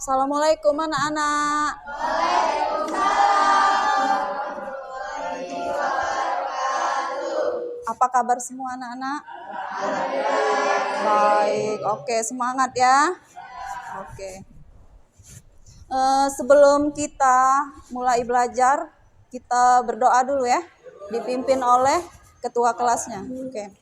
Assalamualaikum anak-anak. Apa kabar semua anak-anak? Baik, oke, semangat ya. Oke. Sebelum kita mulai belajar, kita berdoa dulu ya. Dipimpin oleh ketua kelasnya. Oke.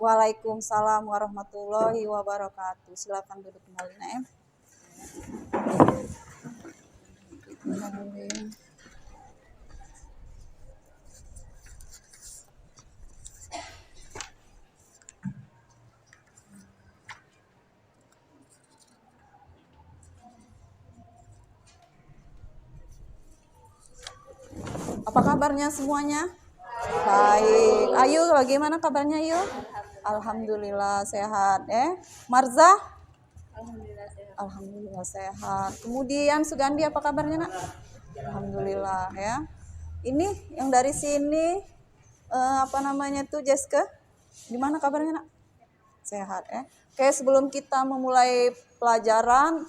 Waalaikumsalam warahmatullahi wabarakatuh. Silakan duduk kembali, Naim. Apa kabarnya semuanya? Baik. Ayu, bagaimana kabarnya Ayu? Alhamdulillah sehat. Marza? Alhamdulillah sehat. Kemudian Sugandi, apa kabarnya nak? Alhamdulillah ya. Ini yang dari sini apa namanya tuh Jessica? Gimana kabarnya nak? Sehat ya. Oke, sebelum kita memulai pelajaran,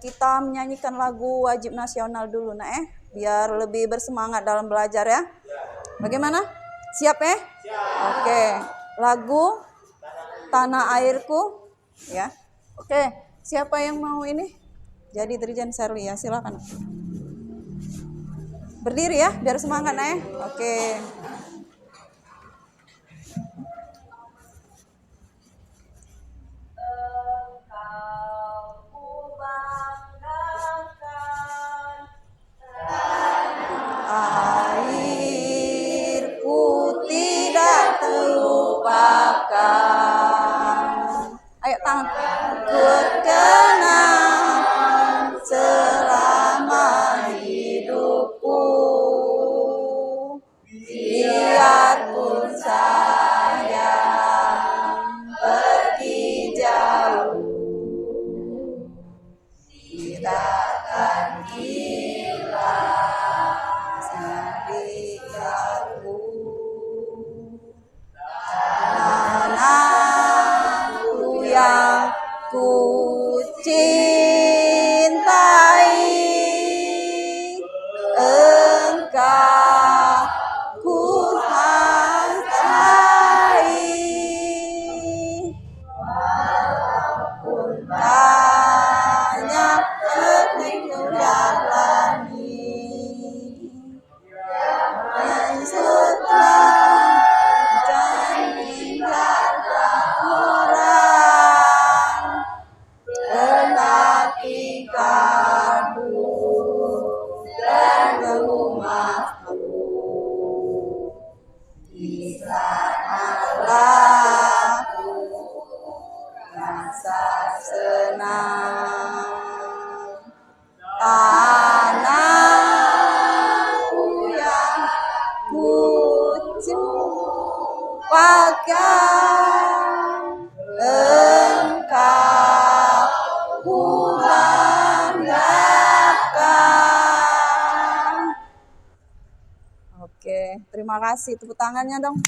kita menyanyikan lagu wajib nasional dulu nak biar lebih bersemangat dalam belajar ya. Bagaimana? Siap ya? Siap. Oke. Lagu Tanah Airku ya. Oke, siapa yang mau ini? Jadi Dirjen Serli ya, silakan. Berdiri ya, biar semangat ya. Oke. Ayo tangan. Ku kenang selama hidupku, biarpun sayang pergi jauh, kita akan hilang sendiriku. Tanahku yang ku cintai, engkau ku hargai, walaupun banyak petik jalani. rumahku, di sanalah ku rasa senang. Tanahku yang ku pakai, Engkau ku banggakan. Oke, terima kasih. Tepuk tangannya dong.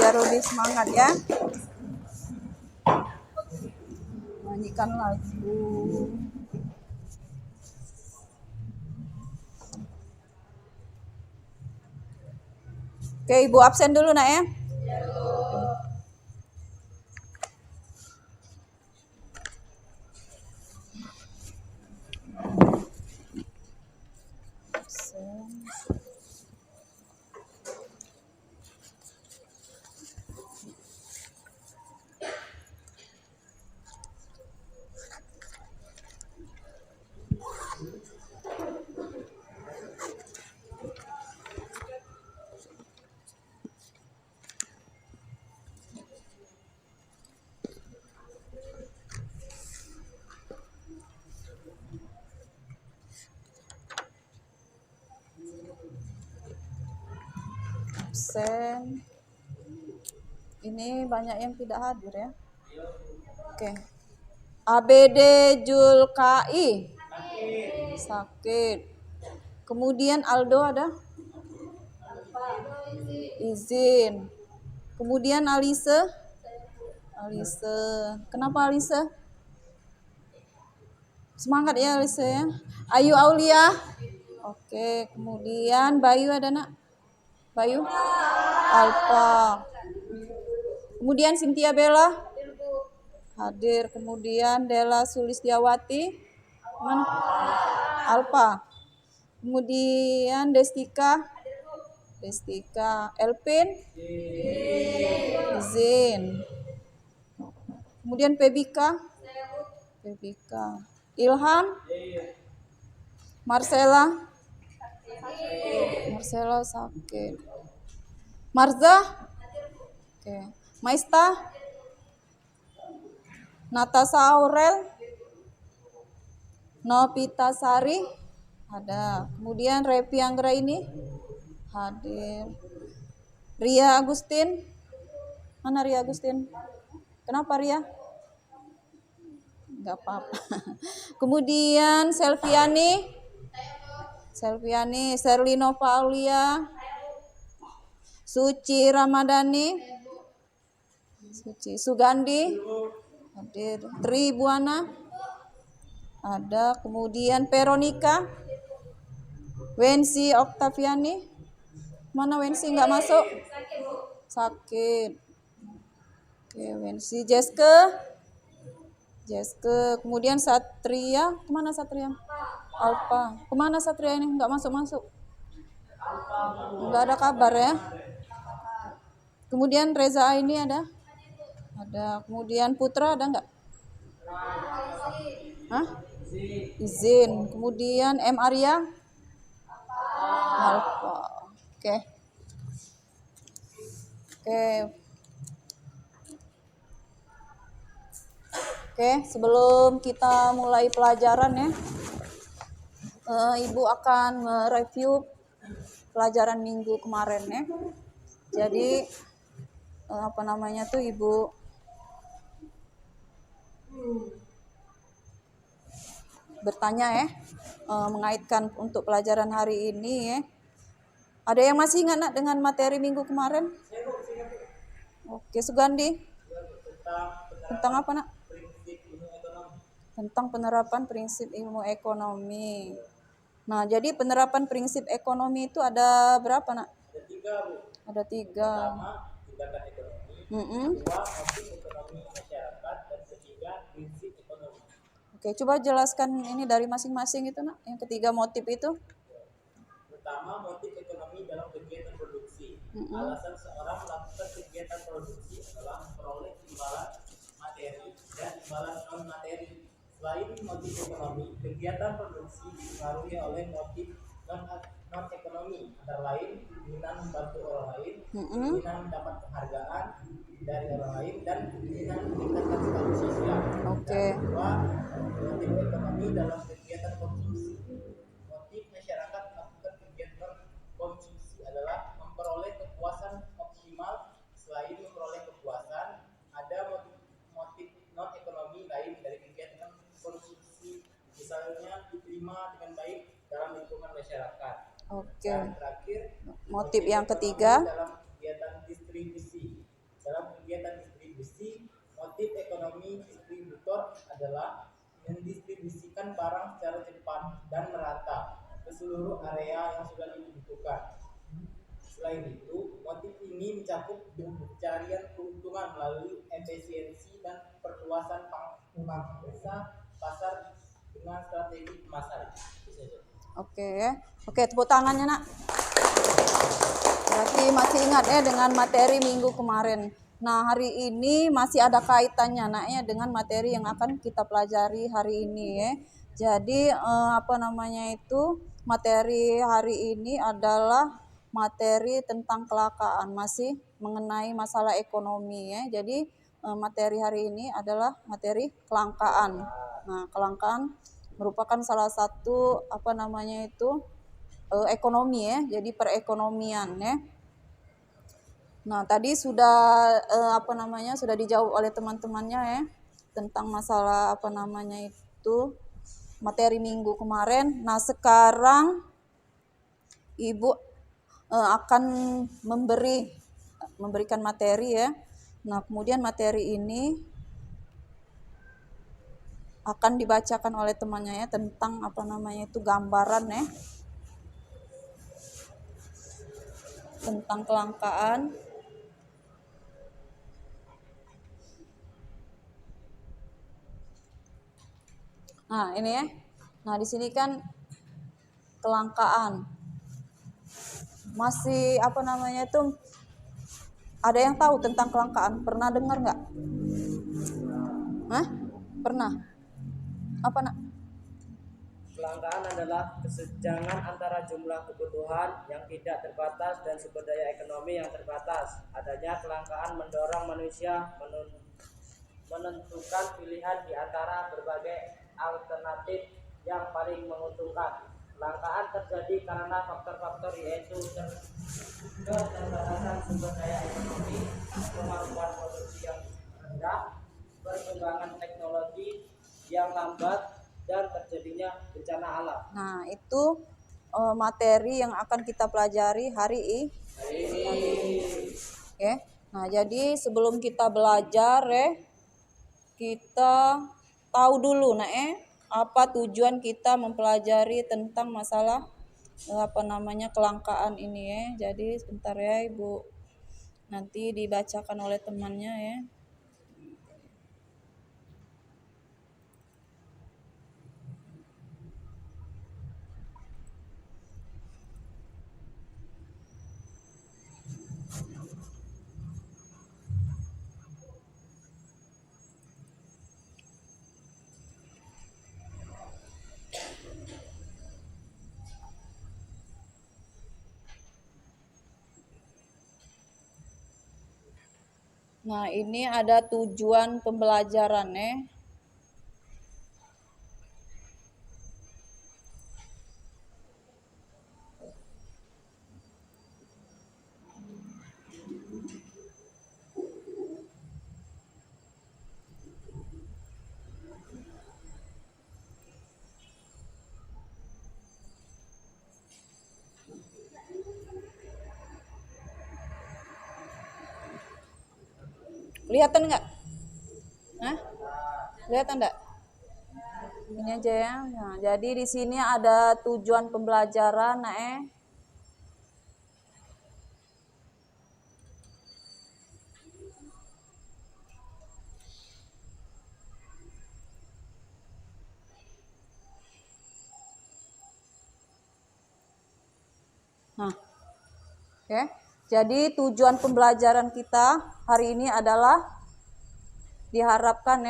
Biar lebih semangat ya. Nyanyikan lagu. Oke, Ibu absen dulu nak ya. Absen. Ini banyak yang tidak hadir ya. Oke. ABD Julkai sakit. Kemudian Aldo ada? Izin. Kemudian Alise? Alise. Kenapa Alise? Semangat ya Alise ya. Ayu Aulia? Oke. Kemudian Bayu ada nak? Bayu? Alfa. Kemudian Cynthia Bella? Hadir. Kemudian Della Sulistiawati? Mana? Alfa. Kemudian Destika? Destika. Elpin? Izin. Kemudian Pebika? Pebika. Ilham? Marcella? Marcella sakit. Marza? Oke. Maista? Natasha Aurel? Novita Sari? Ada. Kemudian Revi Anggra ini? Hadir. Ria Agustin? Mana Ria Agustin? Kenapa Ria? Enggak apa-apa. Kemudian Selviani? Selviani. Serlino Paulia? Suci Ramadhani? Suci. Sugandi? Hadir. Tri Buana? Ada. Kemudian Veronica? Wensi Oktaviani? Mana Wensi nggak masuk? Sakit. Oke, Wensi. Jeske? Kemudian Satria? Kemana Satria? Alfa. Kemana Satria ini? Nggak masuk-masuk? Nggak ada kabar ya? Kemudian Reza ini ada? Ada. Kemudian Putra ada nggak? Hah? Izin. Kemudian M. Arya? Alfa. Oke. Oke, sebelum kita mulai pelajaran ya, Ibu akan mereview pelajaran minggu kemarin ya. Jadi Ibu bertanya ya, mengaitkan untuk pelajaran hari ini ya. Ada yang masih ingat nak dengan materi minggu kemarin? Oke, Sugandi. Tentang apa nak? Tentang penerapan prinsip ilmu ekonomi. Nah, jadi penerapan prinsip ekonomi itu ada berapa nak? Ada 3. Pertama, tindakan ekonomi. 2, motif ekonomi masyarakat. Dan 3, prinsip ekonomi. Oke, coba jelaskan ini dari masing-masing itu nak. Yang ketiga motif itu. Pertama, motif ekonomi dalam kegiatan produksi. Alasan seorang melakukan kegiatan produksi adalah memperoleh imbalan materi dan imbalan non materi Selain motif ekonomi, kegiatan produksi dipengaruhi oleh motif non ekonomi, antara lain keinginan membantu orang lain, keinginan mendapat penghargaan dari orang lain, dan keinginan meningkatkan status sosial. Oke. Dan kedua, motif ekonomi dalam kegiatan konsumsi. Motif masyarakat melakukan kegiatan konsumsi adalah memperoleh kepuasan optimal. Selain memperoleh kepuasan, ada motif non ekonomi lain dari kegiatan konsumsi, misalnya diterima dengan baik dalam lingkungan masyarakat. Oke. Dan terakhir, Motif yang ketiga dalam kegiatan distribusi. Dalam kegiatan distribusi, motif ekonomi distributor adalah mendistribusikan barang secara cepat dan merata ke seluruh area yang sudah dibutuhkan. Selain itu, motif ini mencakup pencarian keuntungan melalui efisiensi dan perluasan pangsa pasar dengan strategi pemasaran. Oke, tepuk tangannya nak. Berarti masih ingat ya dengan materi minggu kemarin. Nah, hari ini masih ada kaitannya nak ya dengan materi yang akan kita pelajari hari ini ya. Jadi materi hari ini adalah materi tentang kecelakaan, masih mengenai masalah ekonomi ya. Jadi materi hari ini adalah materi kelangkaan. Nah, kelangkaan merupakan salah satu ekonomi ya. Jadi perekonomian ya. Nah, tadi sudah sudah dijawab oleh teman-temannya ya tentang masalah materi minggu kemarin. Nah, sekarang Ibu akan memberikan materi ya. Nah, kemudian materi ini akan dibacakan oleh temannya ya tentang gambaran ya tentang kelangkaan. Nah, ini ya. Nah, di sini kan kelangkaan. Masih ada yang tahu tentang kelangkaan? Pernah dengar nggak? Hah? Pernah? Apa nak? Kelangkaan adalah kesenjangan antara jumlah kebutuhan yang tidak terbatas dan sumber daya ekonomi yang terbatas. Adanya kelangkaan mendorong manusia menentukan pilihan di antara berbagai alternatif yang paling menguntungkan. Kelangkaan terjadi karena faktor-faktor yaitu keterbatasan sumber daya ekonomi, kemampuan produksi yang rendah, perkembangan teknologi yang lambat, dan terjadinya bencana alam. Nah, itu materi yang akan kita pelajari hari ini. Oke. Nah, jadi sebelum kita belajar kita tahu dulu apa tujuan kita mempelajari tentang masalah kelangkaan ini ya. Jadi sebentar ya Ibu, nanti dibacakan oleh temannya ya. Nah, ini ada tujuan pembelajaran ya. Kelihatan nggak? Hah? Kelihatan nggak? Ini aja ya. Nah, jadi di sini ada tujuan pembelajaran Nah, oke. Jadi tujuan pembelajaran kita hari ini adalah diharapkan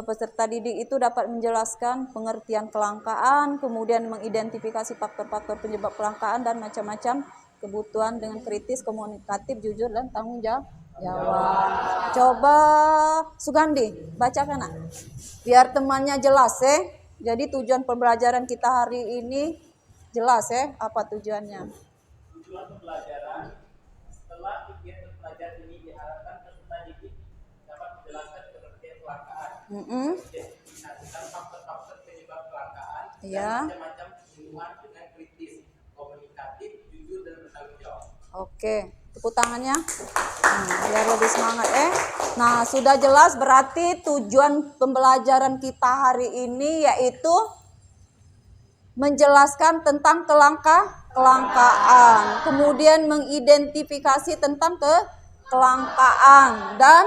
peserta didik itu dapat menjelaskan pengertian kelangkaan, kemudian mengidentifikasi faktor-faktor penyebab kelangkaan dan macam-macam kebutuhan dengan kritis, komunikatif, jujur dan tanggung jawab. Coba Sugandi bacakan nak, biar temannya jelas Jadi tujuan pembelajaran kita hari ini jelas apa tujuannya. Tujuan pembelajaran: setelah kegiatan pelajaran ini diharapkan peserta didik dapat menjelaskan pengertian kelangkaan, mengidentifikasikan faktor-faktor penyebab kelangkaan, dan macam-macam kebutuhan dengan kritis, komunikatif, jujur dan bertanggung jawab. Oke, tepuk tangannya. Biar lebih semangat Nah, sudah jelas berarti tujuan pembelajaran kita hari ini yaitu menjelaskan tentang kelangkaan, kemudian mengidentifikasi tentang kelangkaan dan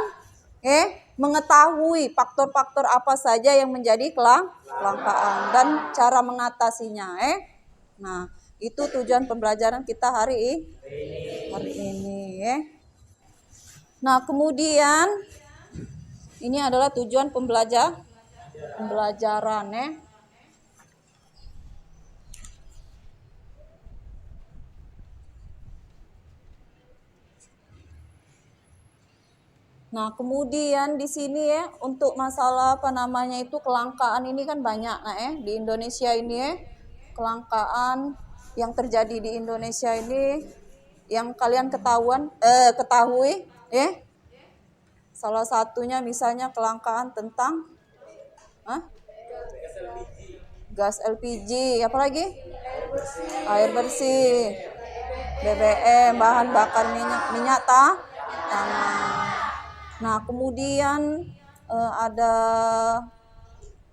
mengetahui faktor-faktor apa saja yang menjadi kelangkaan dan cara mengatasinya Nah, itu tujuan pembelajaran kita hari ini Nah, kemudian ini adalah tujuan pembelajaran Nah, kemudian di sini untuk masalah itu kelangkaan ini kan banyak di Indonesia ini kelangkaan yang terjadi di Indonesia ini yang kalian ketahui salah satunya misalnya kelangkaan tentang gas LPG, apa lagi? Air bersih, BBM, bahan bakar minyak tanah. Nah, kemudian ada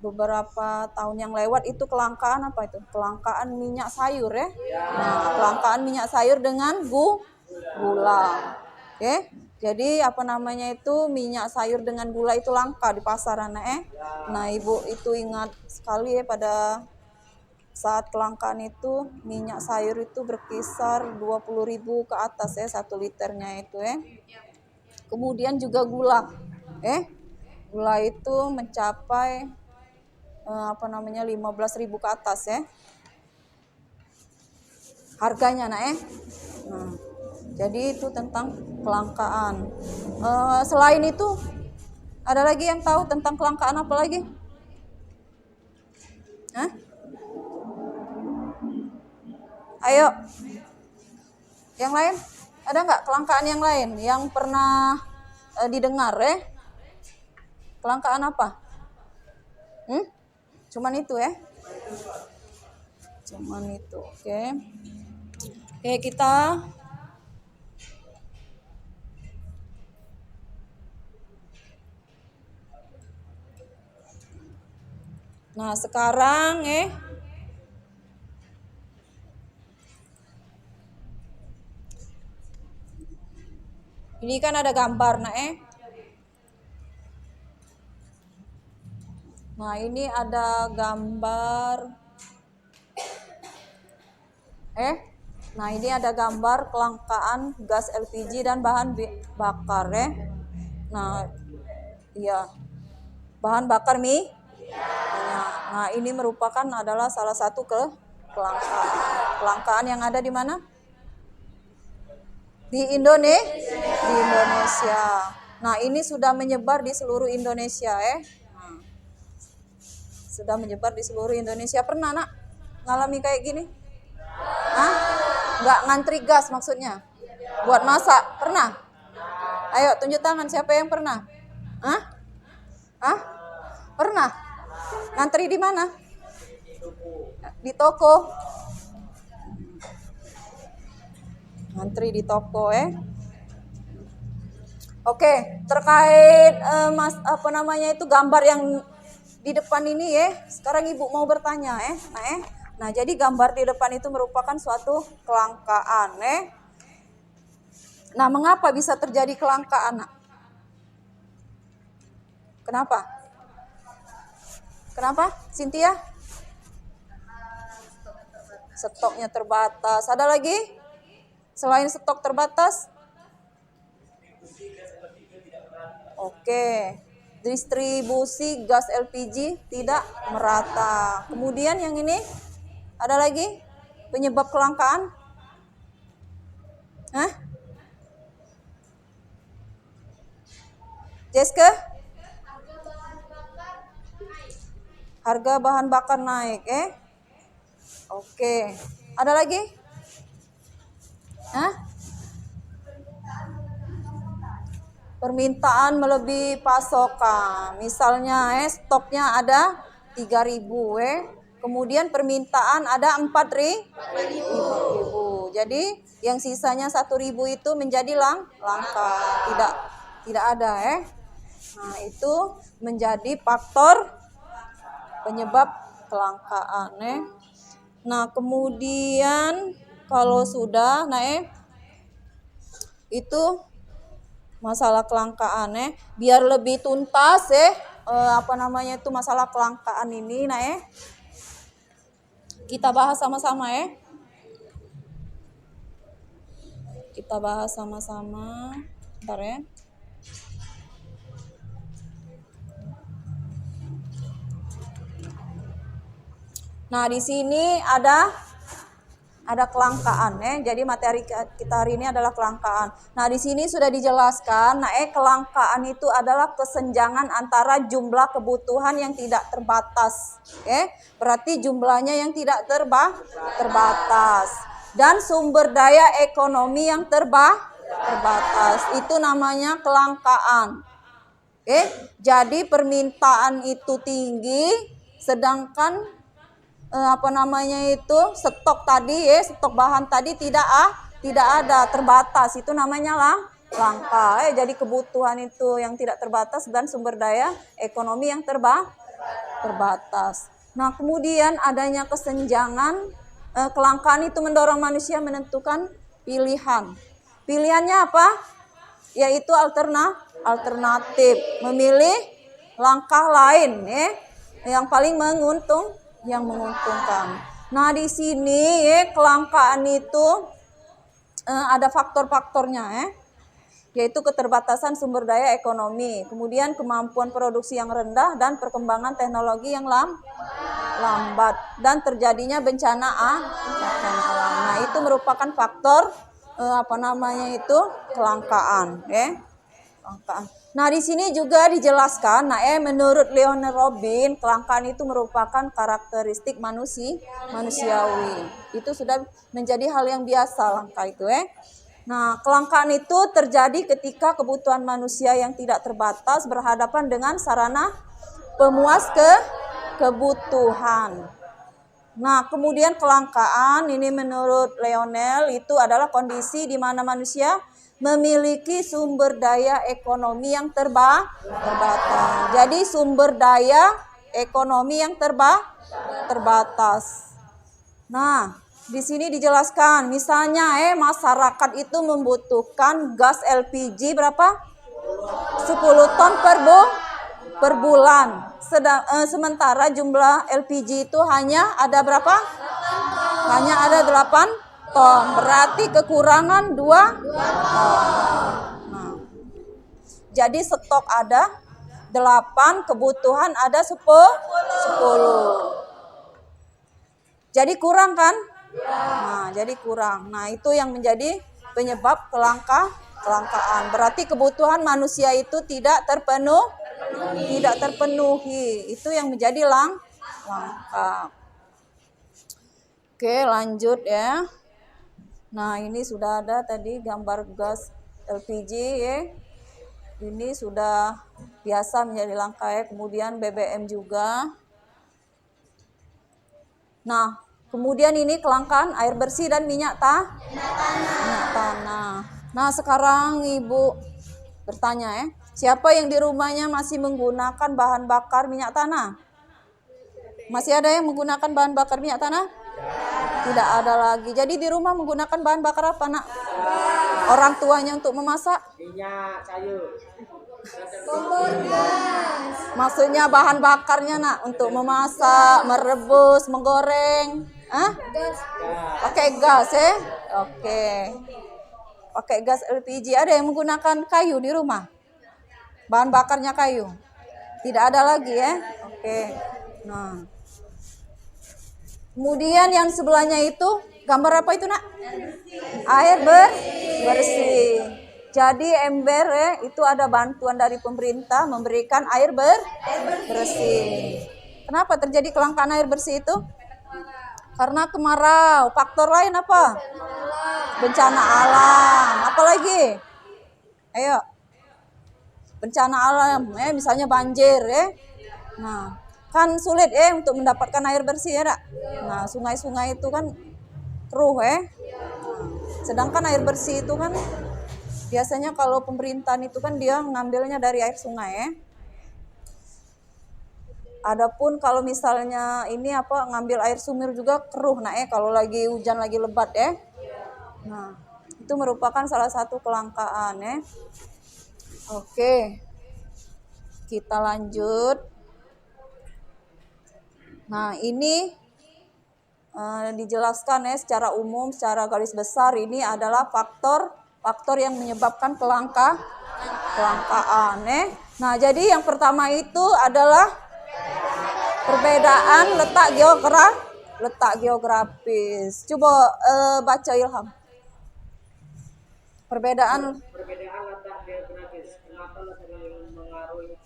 beberapa tahun yang lewat itu kelangkaan apa itu? Kelangkaan minyak sayur Nah, kelangkaan minyak sayur dengan gula. Jadi itu minyak sayur dengan gula itu langka di pasaran Nah, Ibu itu ingat sekali pada saat kelangkaan itu minyak sayur itu berkisar 20.000 ke atas 1 liternya itu Kemudian juga gula. Gula itu mencapai 15.000 ke atas harganya Nah, jadi itu tentang kelangkaan. Selain itu ada lagi yang tahu tentang kelangkaan apa lagi? Ayo. Yang lain? Ada nggak kelangkaan yang lain yang pernah didengar Kelangkaan apa? Cuman itu Cuman itu. Oke, kita Nah, sekarang ini kan ada gambar Nah, ini ada gambar Nah, ini ada gambar kelangkaan gas LPG dan bahan bakar Nah, iya. Bahan bakar minyak. Nah, ini merupakan adalah salah satu kelangkaan yang ada di mana? Di Indonesia. Nah, ini sudah menyebar di seluruh Indonesia Sudah menyebar di seluruh Indonesia. Pernah nak ngalami kayak gini? Nggak ngantri gas maksudnya? Buat masak? Pernah? Ayo tunjuk tangan siapa yang pernah? Pernah? Ngantri di mana? Di toko. Ngantri di toko Oke, terkait itu gambar yang di depan ini sekarang Ibu mau bertanya Nah, jadi gambar di depan itu merupakan suatu kelangkaan Nah, mengapa bisa terjadi kelangkaan nak? Kenapa? Cynthia? Stoknya terbatas. Ada lagi? Selain stok terbatas? Oke. distribusi gas LPG tidak merata. Kemudian yang ini ada lagi penyebab kelangkaan. Hah? Jeske? Harga bahan bakar naik, Oke. Ada lagi? Hah? Permintaan melebihi pasokan. Misalnya stoknya ada 3.000 kemudian permintaan ada 4.000. Jadi yang sisanya 1.000 itu menjadi langka, tidak ada Nah, itu menjadi faktor penyebab kelangkaan Nah, kemudian kalau sudah itu masalah kelangkaan biar lebih tuntas masalah kelangkaan ini kita bahas sama-sama kita bahas sama-sama bentar Nah, di sini ada kelangkaan Jadi materi kita hari ini adalah kelangkaan. Nah, di sini sudah dijelaskan, kelangkaan itu adalah kesenjangan antara jumlah kebutuhan yang tidak terbatas. Berarti jumlahnya yang tidak terbatas dan sumber daya ekonomi yang terbatas. Itu namanya kelangkaan. Jadi permintaan itu tinggi sedangkan stok bahan tadi tidak ada, terbatas. Itu namanya langka. Jadi kebutuhan itu yang tidak terbatas dan sumber daya ekonomi yang terbatas. Nah, kemudian adanya kesenjangan kelangkaan itu mendorong manusia menentukan pilihan. Pilihannya apa? Yaitu alternatif, memilih langkah lain yang paling menguntungkan. Nah, di sini kelangkaan itu ada faktor-faktornya yaitu keterbatasan sumber daya ekonomi, kemudian kemampuan produksi yang rendah dan perkembangan teknologi yang lambat dan terjadinya bencana alam. Nah, itu merupakan faktor kelangkaan kelangkaan. Nah, di sini juga dijelaskan, menurut Leonard Robin, kelangkaan itu merupakan karakteristik manusiawi. Itu sudah menjadi hal yang biasa langka itu Nah, kelangkaan itu terjadi ketika kebutuhan manusia yang tidak terbatas berhadapan dengan sarana pemuas kebutuhan. Nah, kemudian kelangkaan ini menurut Lionel itu adalah kondisi di mana manusia memiliki sumber daya ekonomi yang terbatas. Jadi sumber daya ekonomi yang terbatas. Nah, di sini dijelaskan, misalnya masyarakat itu membutuhkan gas LPG berapa? 10 ton per bulan. Sementara jumlah LPG itu hanya ada berapa? Hanya ada 8 ton, berarti kekurangan 2 ton. Nah, jadi stok ada 8, kebutuhan ada 10. Jadi kurang kan? Nah, jadi kurang. Nah, itu yang menjadi penyebab kelangkaan. Berarti kebutuhan manusia itu tidak terpenuhi. Itu yang menjadi langka. Oke, lanjut ya. Nah, ini sudah ada tadi gambar gas LPG Ini sudah biasa menjadi langka Kemudian BBM juga. Nah, kemudian ini kelangkaan air bersih dan minyak tanah. Nah, sekarang Ibu bertanya siapa yang di rumahnya masih menggunakan bahan bakar minyak tanah? Masih ada yang menggunakan bahan bakar minyak tanah? Tidak ada lagi. Jadi di rumah menggunakan bahan bakar apa, Nak? Orang tuanya untuk memasak? Minyak kayu. Maksudnya bahan bakarnya, Nak, untuk memasak, merebus, menggoreng. Pakai gas Oke. Pakai gas LPG. Ada yang menggunakan kayu di rumah? Bahan bakarnya kayu? Tidak ada lagi ya. Oke. Nah, kemudian yang sebelahnya itu gambar apa itu nak? Air bersih. Jadi ember ya, itu ada bantuan dari pemerintah memberikan air bersih. Kenapa terjadi kelangkaan air bersih itu? Karena kemarau. Faktor lain apa? Bencana alam. Apalagi? Ayo. Bencana alam, misalnya banjir ya. Nah, kan sulit untuk mendapatkan air bersih ya, Dak? Nah, sungai-sungai itu kan keruh ya. Nah, sedangkan air bersih itu kan biasanya kalau pemerintahan itu kan dia ngambilnya dari air sungai ya. Adapun kalau misalnya ini apa ngambil air sumur juga keruh nah kalau lagi hujan lagi lebat ya. Nah, itu merupakan salah satu kelangkaan ya. Oke. Kita lanjut. Nah, ini dijelaskan ya secara umum, secara garis besar ini adalah faktor yang menyebabkan kelangkaan ya. Nah, jadi yang pertama itu adalah perbedaan letak geografis. Coba baca Ilham. Perbedaan letak geografis. Kenapa letak yang mengaruhi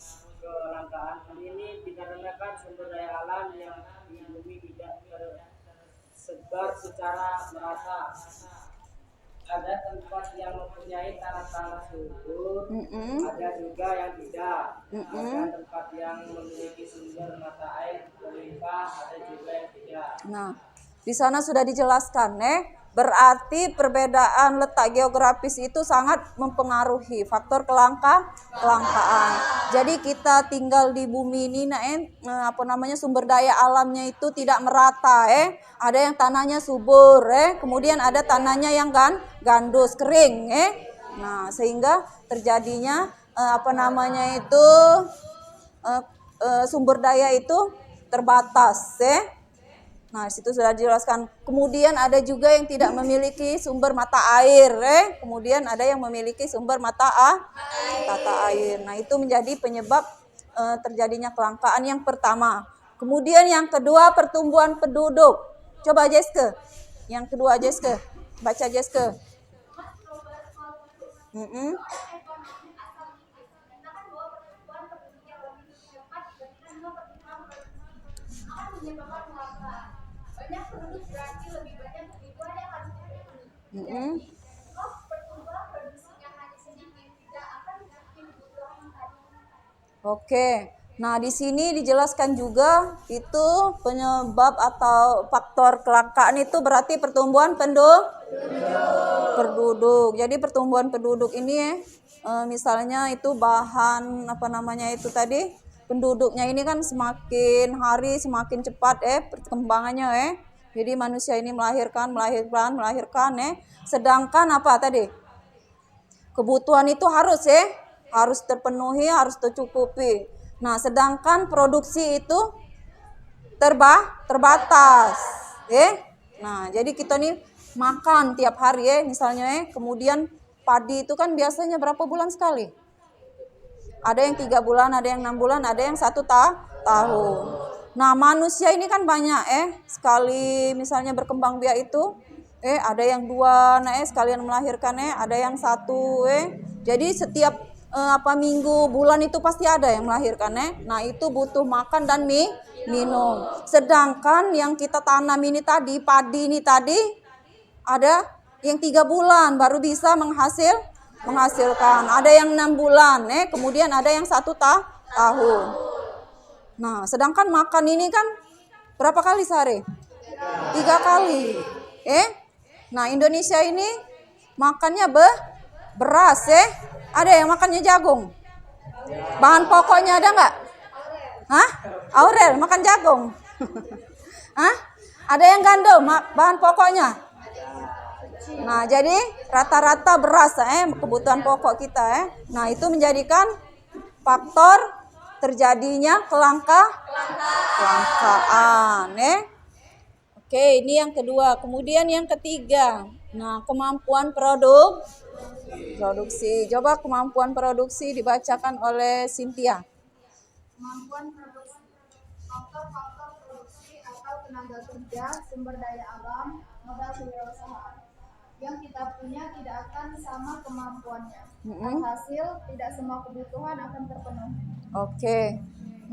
kelangkaan? Hal ini dikarenakan sumber daya alam yang di bumi tidak tersebar secara merata. Ada tempat yang mempunyai tanah subur, ada juga yang tidak. Ada tempat yang memiliki sumber mata air berlimpah, ada juga yang tidak. Nah, di sana sudah dijelaskan berarti perbedaan letak geografis itu sangat mempengaruhi faktor kelangkaan. Jadi kita tinggal di bumi ini sumber daya alamnya itu tidak merata Ada yang tanahnya subur kemudian ada tanahnya yang gandus, kering Nah, sehingga terjadinya sumber daya itu terbatas Nah, situ sudah dijelaskan. Kemudian ada juga yang tidak memiliki sumber mata air, kemudian ada yang memiliki sumber mata air. Nah, itu menjadi penyebab terjadinya kelangkaan yang pertama. Kemudian yang kedua pertumbuhan penduduk. Coba Jeske. Yang kedua Jeske. Baca Jeske. Banyak penduduk berarti lebih banyak kebutuhan yang harus dipenuhi. Pertumbuhan produksinya hanya sedikit tidak akan memenuhi kebutuhan yang tadi. Oke. Nah, di sini dijelaskan juga itu penyebab atau faktor kelangkaan itu berarti pertumbuhan penduduk. Jadi pertumbuhan penduduk ini misalnya itu bahan itu tadi penduduknya ini kan semakin hari semakin cepat perkembangannya Jadi manusia ini melahirkan Sedangkan apa tadi? Kebutuhan itu harus terpenuhi, harus tercukupi. Nah, sedangkan produksi itu terbatas Nah, jadi kita nih makan tiap hari misalnya kemudian padi itu kan biasanya berapa bulan sekali? Ada yang 3 bulan, ada yang 6 bulan, ada yang 1 tahun. Nah, manusia ini kan banyak sekali misalnya berkembang biak itu ada yang 2 sekalian melahirkan ada yang 1 Jadi setiap minggu, bulan itu pasti ada yang melahirkan Nah, itu butuh makan dan minum. Sedangkan yang kita tanam ini tadi, padi ini tadi ada yang 3 bulan baru bisa menghasilkan. Ada yang 6 bulan, kemudian ada yang 1 tahun. Nah, sedangkan makan ini kan berapa kali sehari? 3 kali. Nah, Indonesia ini makannya beras Ada yang makannya jagung. Bahan pokoknya ada nggak? Aurel makan jagung. Ada yang gandum bahan pokoknya. Nah, jadi rata-rata beras kebutuhan pokok kita Nah, itu menjadikan faktor terjadinya kelangkaan Oke, ini yang kedua. Kemudian yang ketiga. Nah, kemampuan produksi. Coba kemampuan produksi dibacakan oleh Cynthia. kemampuan produksi. Faktor-faktor produksi atau tenaga kerja, sumber daya alam, modal kewirausahaan. Yang kita punya tidak akan sama kemampuannya. Alhasil, tidak semua kebutuhan akan terpenuhi. Oke.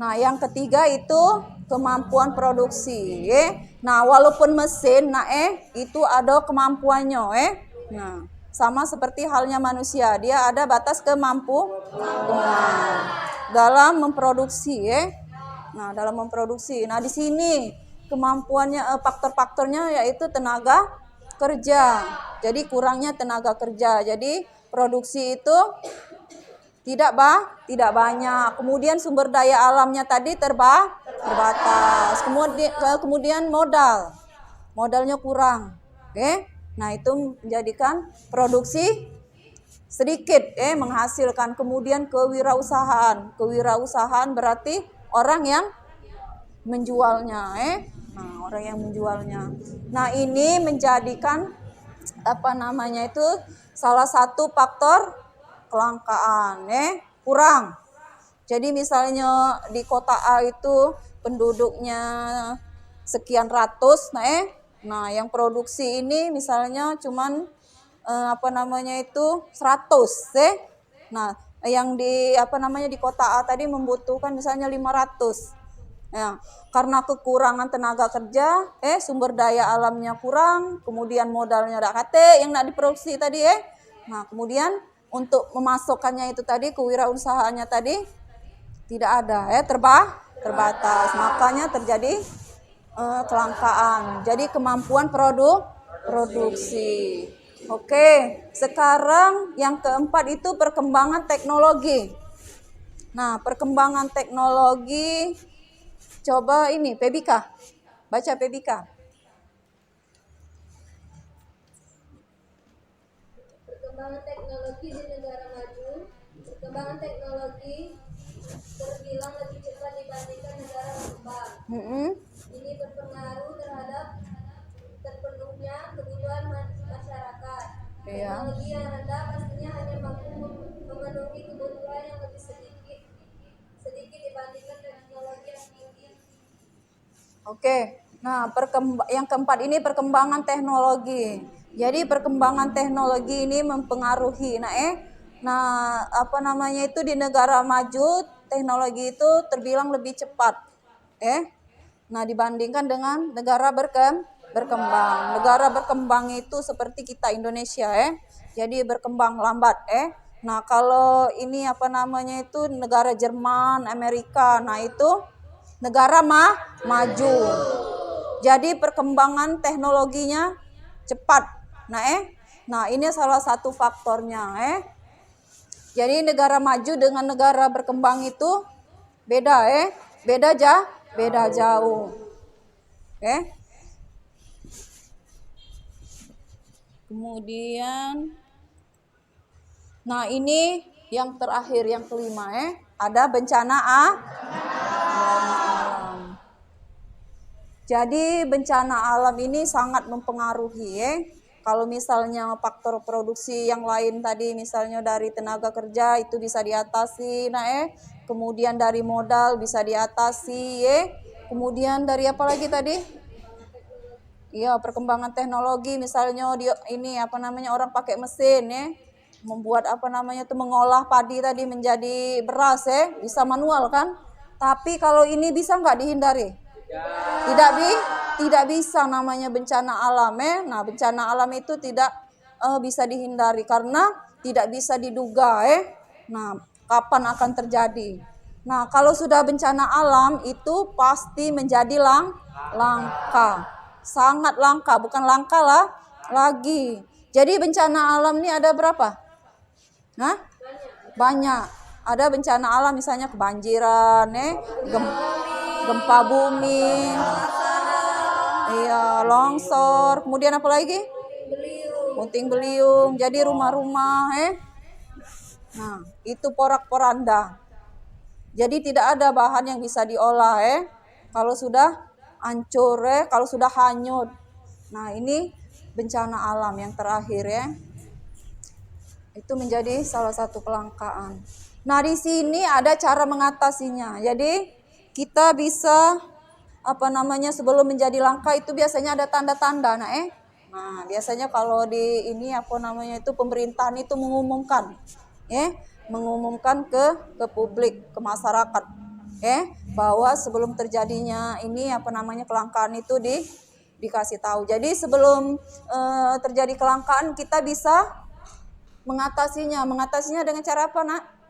Nah, yang ketiga itu kemampuan produksi, Nah, walaupun mesin, itu ada kemampuannya, Nah, sama seperti halnya manusia, dia ada batas kemampuan dalam memproduksi, Nah, dalam memproduksi. Nah, di sini kemampuannya, faktor-faktornya yaitu tenaga kerja. Jadi kurangnya tenaga kerja. Jadi produksi itu tidak banyak. Kemudian sumber daya alamnya tadi terbatas. Kemudian modalnya kurang. Nah, itu menjadikan produksi sedikit, menghasilkan. Kemudian kewirausahaan berarti orang yang menjualnya, Nah, orang yang menjualnya. Nah, ini menjadikan itu salah satu faktor kelangkaan, kurang. Jadi misalnya di kota A itu penduduknya sekian ratus, nah yang produksi ini misalnya cuman 100, Nah, yang di di kota A tadi membutuhkan misalnya 500. Ya, karena kekurangan tenaga kerja, sumber daya alamnya kurang, kemudian modalnya yang nak diproduksi tadi, Nah, kemudian untuk memasukkannya itu tadi, kewirausahaannya tadi tidak ada, terbatas. Makanya terjadi kelangkaan. Jadi kemampuan produksi. Oke, sekarang yang keempat itu perkembangan teknologi. Nah, perkembangan teknologi, coba ini Pebika, baca Pebika. Perkembangan teknologi di negara maju. Perkembangan teknologi terbilang lebih cepat dibandingkan negara berkembang. Ini berpengaruh terhadap terpenuhnya kebutuhan masyarakat. Teknologi yang rendah pastinya hanya mampu memenuhi kebutuhan yang lebih sedikit dibandingkan teknologi yang tinggi. Oke, nah yang keempat ini perkembangan teknologi. Jadi perkembangan teknologi ini mempengaruhi, itu di negara maju teknologi itu terbilang lebih cepat, Nah, dibandingkan dengan negara berkembang. Negara berkembang itu seperti kita Indonesia, Jadi berkembang lambat, Nah, kalau ini itu negara Jerman, Amerika, nah itu negara maju. Jadi perkembangan teknologinya cepat. Nah, ini salah satu faktornya, Jadi negara maju dengan negara berkembang itu beda, beda jauh. Kemudian nah, ini yang terakhir, yang kelima, ada bencana alam. Jadi bencana alam ini sangat mempengaruhi, Kalau misalnya faktor produksi yang lain tadi, misalnya dari tenaga kerja itu bisa diatasi, kemudian dari modal bisa diatasi, kemudian dari apa lagi tadi? Iya, perkembangan teknologi, misalnya orang pakai mesin, membuat mengolah padi tadi menjadi beras, bisa manual kan? Tapi kalau ini bisa nggak dihindari? Tidak bisa, namanya bencana alam, Nah, bencana alam itu tidak bisa dihindari karena tidak bisa diduga, Nah, kapan akan terjadi? Nah, kalau sudah bencana alam itu pasti menjadi langka. Sangat langka, bukan langka lagi. Jadi bencana alam ini ada berapa? Banyak. Ada bencana alam misalnya kebanjiran, gempa bumi, longsor, kemudian apa lagi? Puting beliung. Jadi rumah-rumah, Nah, itu porak-poranda. Jadi tidak ada bahan yang bisa diolah, Kalau sudah hancur, kalau sudah hanyut. Nah, ini bencana alam yang terakhir, Itu menjadi salah satu kelangkaan. Nah, di sini ada cara mengatasinya. Jadi, kita bisa sebelum menjadi langka itu biasanya ada tanda-tanda. Nah, biasanya kalau di ini itu pemerintahan itu mengumumkan, mengumumkan ke publik, ke masyarakat, bahwa sebelum terjadinya ini kelangkaan itu dikasih tahu. Jadi sebelum terjadi kelangkaan kita bisa mengatasinya. Mengatasinya dengan cara apa, Nak?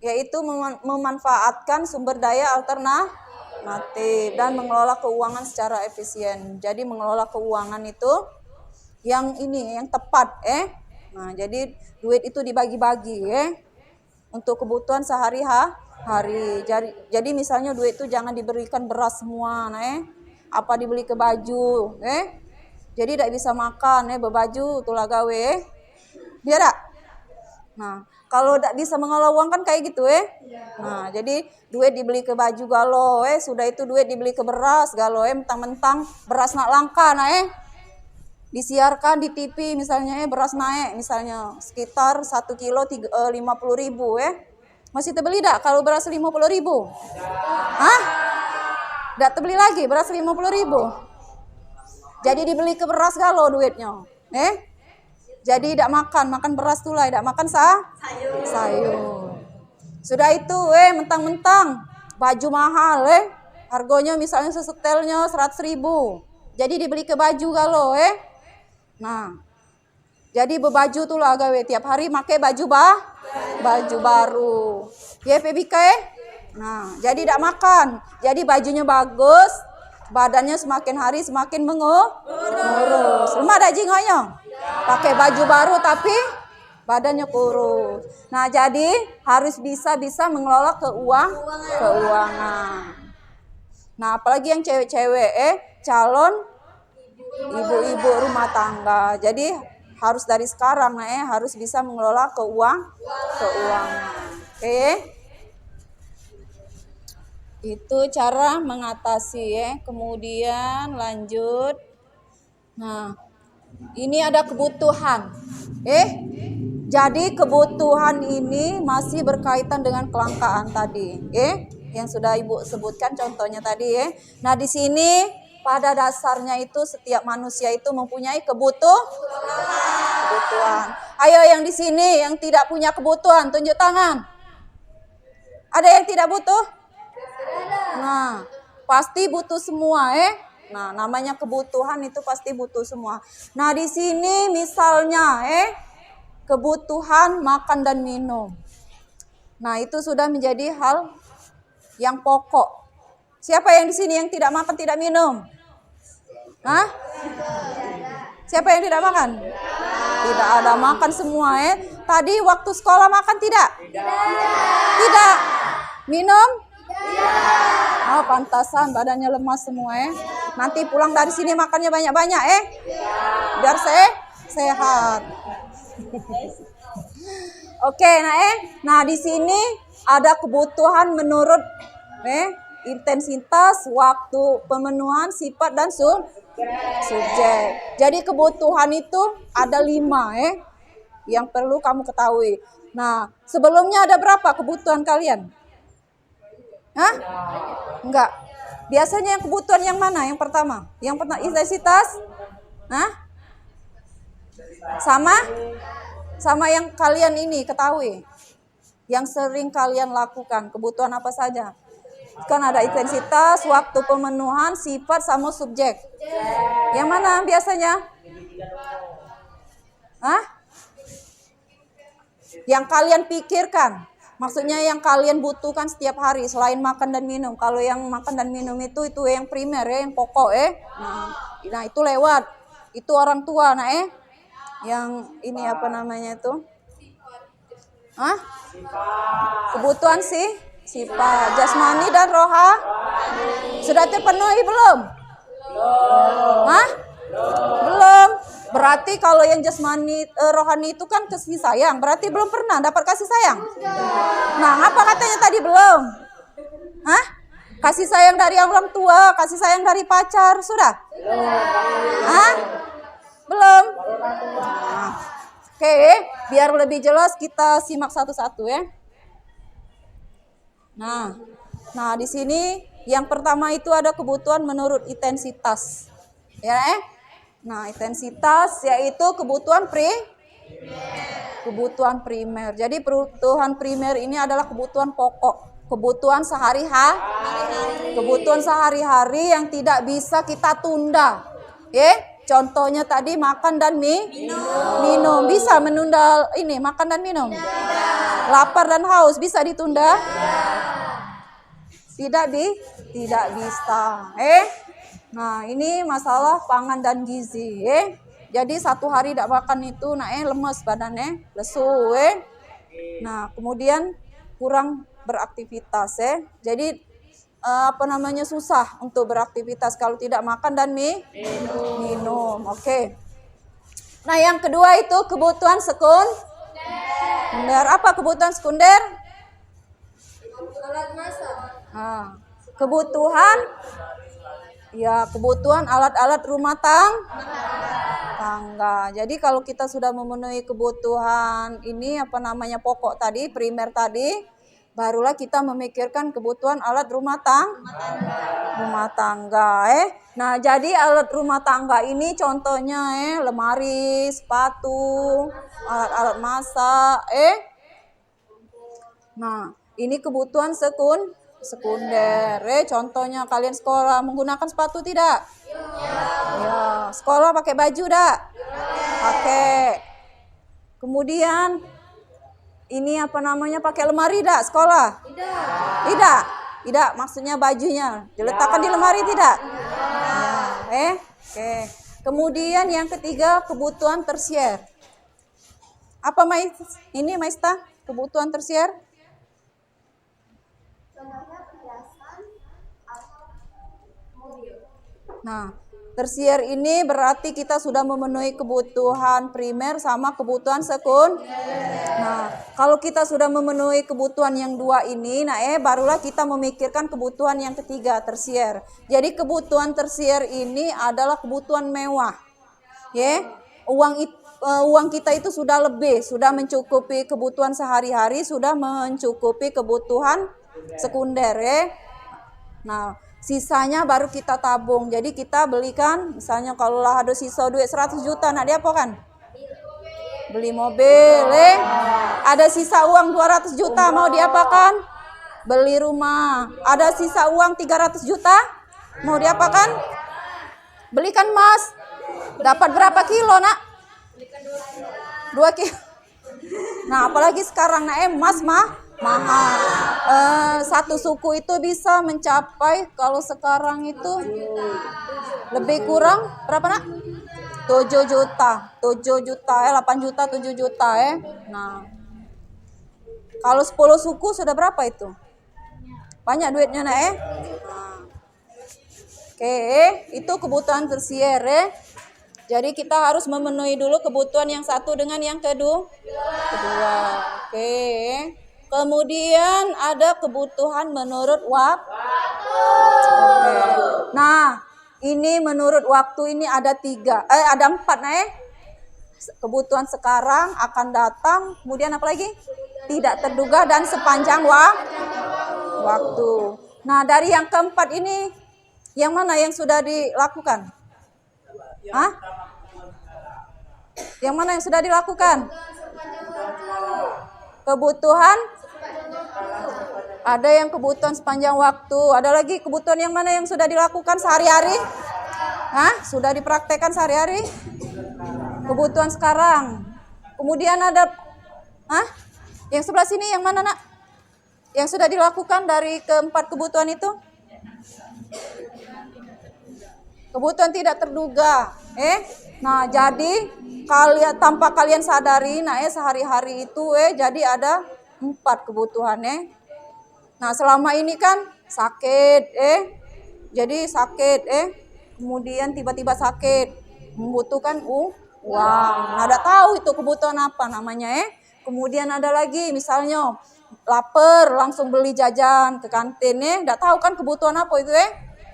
Yaitu memanfaatkan sumber daya alternatif dan mengelola keuangan secara efisien. Jadi mengelola keuangan itu yang tepat, Nah, jadi duit itu dibagi-bagi, untuk kebutuhan sehari-hari. Jadi misalnya duit itu jangan diberikan beras semua, apa dibeli ke baju, Jadi tidak bisa makan, berbaju tulah gawe, Biar tak? Nah, kalau tidak bisa mengelola uang kan kayak gitu, Nah, jadi duit dibeli ke baju galo, sudah itu duit dibeli ke beras galo, mentang-mentang beras nak langka, disiarkan di TV misalnya, beras naik misalnya sekitar 1 kilo 50.000, Masih terbeli tak kalau beras 50.000? Hah? Tidak terbeli lagi beras 50.000. Jadi dibeli ke beras galo duitnya, Jadi tidak makan beras tuh lah, tidak makan sayur. Sudah itu, mentang-mentang baju mahal, harganya misalnya sesetelnya 100.000. Jadi dibeli ke baju galo, Nah, jadi berbaju tuh lah gawe tiap hari pakai baju baru. PBK, Nah, jadi tidak makan. Jadi bajunya bagus, badannya semakin hari semakin mengurus. Rumah ada jingoknya. Pakai baju baru tapi badannya kurus. Nah, jadi harus bisa mengelola keuangan. Nah, apalagi yang cewek-cewek, calon ibu-ibu rumah tangga. Jadi harus dari sekarang, harus bisa mengelola keuangan. Oke. Itu cara mengatasi, Kemudian lanjut. Nah, ini ada kebutuhan. Jadi kebutuhan ini masih berkaitan dengan kelangkaan tadi, Yang sudah Ibu sebutkan contohnya tadi, Nah, di sini pada dasarnya itu setiap manusia itu mempunyai kebutuhan. Ayo yang di sini yang tidak punya kebutuhan tunjuk tangan. Ada yang tidak butuh? Nah, pasti butuh semua, Nah, namanya kebutuhan itu pasti butuh semua. Nah, di sini misalnya, kebutuhan makan dan minum. Nah, itu sudah menjadi hal yang pokok. Siapa yang di sini yang tidak makan, tidak minum? Hah? Siapa yang tidak makan? Tidak ada, makan semua, Tadi waktu sekolah makan tidak? Tidak. Minum? Oh, pantasan badannya lemas semua, Nanti pulang dari sini makannya banyak-banyak, Biar sehat. Oke, Nah, di sini ada kebutuhan menurut intensitas, waktu, pemenuhan, sifat dan subjek. Jadi kebutuhan itu ada 5, yang perlu kamu ketahui. Nah, sebelumnya ada berapa kebutuhan kalian? Hah? Enggak. Biasanya yang kebutuhan yang mana? Yang pertama? Intensitas? Hah? Sama yang kalian ini ketahui. Yang sering kalian lakukan. Kebutuhan apa saja? Kan ada intensitas, waktu pemenuhan, sifat, sama subjek. Yang mana biasanya? Hah? Yang kalian pikirkan. Maksudnya yang kalian butuhkan setiap hari selain makan dan minum. Kalau yang makan dan minum itu yang primer, yang pokok, Nah, itu lewat. Itu orang tua, Yang ini itu? Hah? Kebutuhan sifat jasmani dan sudah terpenuhi belum? Hah? Belum. Berarti kalau yang jasmani rohani itu kan kasih sayang, berarti belum pernah dapat kasih sayang. Nah, apa katanya tadi belum? Hah? Kasih sayang dari orang tua, kasih sayang dari pacar, sudah? Hah? Belum? Nah, oke, biar lebih jelas kita simak satu-satu, Nah, di sini yang pertama itu ada kebutuhan menurut intensitas. Ya, Nah, intensitas yaitu kebutuhan primer. Jadi kebutuhan primer ini adalah kebutuhan pokok, kebutuhan kebutuhan sehari-hari yang tidak bisa kita tunda. Contohnya tadi makan dan minum. Bisa menunda ini makan dan minum? Lapar dan haus bisa ditunda? Tidak bisa. Nah, ini masalah pangan dan gizi. Jadi satu hari tidak makan itu lemes badannya, lesu. Nah, kemudian kurang beraktivitas. Jadi susah untuk beraktivitas kalau tidak makan dan minum. Oke. Nah, yang kedua itu kebutuhan sekunder. Apa kebutuhan sekunder? Alat masak. Kebutuhan alat-alat rumah tangga. Jadi kalau kita sudah memenuhi kebutuhan ini pokok tadi, primer tadi, barulah kita memikirkan kebutuhan alat rumah tangga. Nah, jadi alat rumah tangga ini contohnya lemari, sepatu, alat-alat masak. Nah, ini kebutuhan sekunder. Contohnya kalian sekolah menggunakan sepatu tidak? Ya. Sekolah pakai baju tidak? Pakai. Kemudian ini pakai lemari tidak sekolah? Tidak. Maksudnya bajunya diletakkan di lemari tidak? Oke. Kemudian yang ketiga kebutuhan tersier. Apa ini Maista? Kebutuhan tersier? Contohnya perhiasan atau mobil. Nah, tersier ini berarti kita sudah memenuhi kebutuhan primer sama kebutuhan sekunder. Nah, kalau kita sudah memenuhi kebutuhan yang dua ini, barulah kita memikirkan kebutuhan yang ketiga, tersier. Jadi kebutuhan tersier ini adalah kebutuhan mewah. Uang kita itu sudah mencukupi kebutuhan sehari-hari, sudah mencukupi kebutuhan sekunder. Nah, sisanya baru kita tabung. Jadi kita belikan, misalnya kalau lah ada sisa duit 100 juta, nak diapakan? Beli mobil. Ada sisa uang 200 juta, mau diapakan? Beli rumah. Ada sisa uang 300 juta, mau diapakan? Belikan emas. Dapat berapa kilo, nak? 2 kilo. Nah, apalagi sekarang emas mahal. Satu suku itu bisa mencapai kalau sekarang itu lebih kurang berapa nak? 7 juta, 8 juta, 7 juta. Nah, kalau 10 suku sudah berapa itu? Banyak duitnya nak. Oke, itu kebutuhan tersier. Jadi kita harus memenuhi dulu kebutuhan yang satu dengan yang kedua. Oke. Kemudian ada kebutuhan menurut waktu. Oke. Nah, ini menurut waktu ini ada 4 Kebutuhan sekarang, akan datang, kemudian apa lagi? Tidak terduga dan sepanjang waktu. Nah, dari yang keempat ini, yang mana yang sudah dilakukan? Yang mana yang sudah dilakukan? Kebutuhan? Ada yang kebutuhan sepanjang waktu. Ada lagi kebutuhan yang mana yang sudah dilakukan sehari-hari? Sudah dipraktekkan sehari-hari? Kebutuhan sekarang. Kemudian ada yang sebelah sini yang mana nak? Yang sudah dilakukan dari keempat kebutuhan itu? Kebutuhan tidak terduga. Nah, jadi tanpa kalian sadari, sehari-hari itu jadi ada 4 kebutuhannya. Nah, selama ini kan sakit, jadi sakit, kemudian tiba-tiba sakit, membutuhkan uang. Nah, ada tahu itu kebutuhan apa namanya, Kemudian ada lagi misalnya lapar, langsung beli jajan ke kantin, enggak tahu kan kebutuhan apa itu,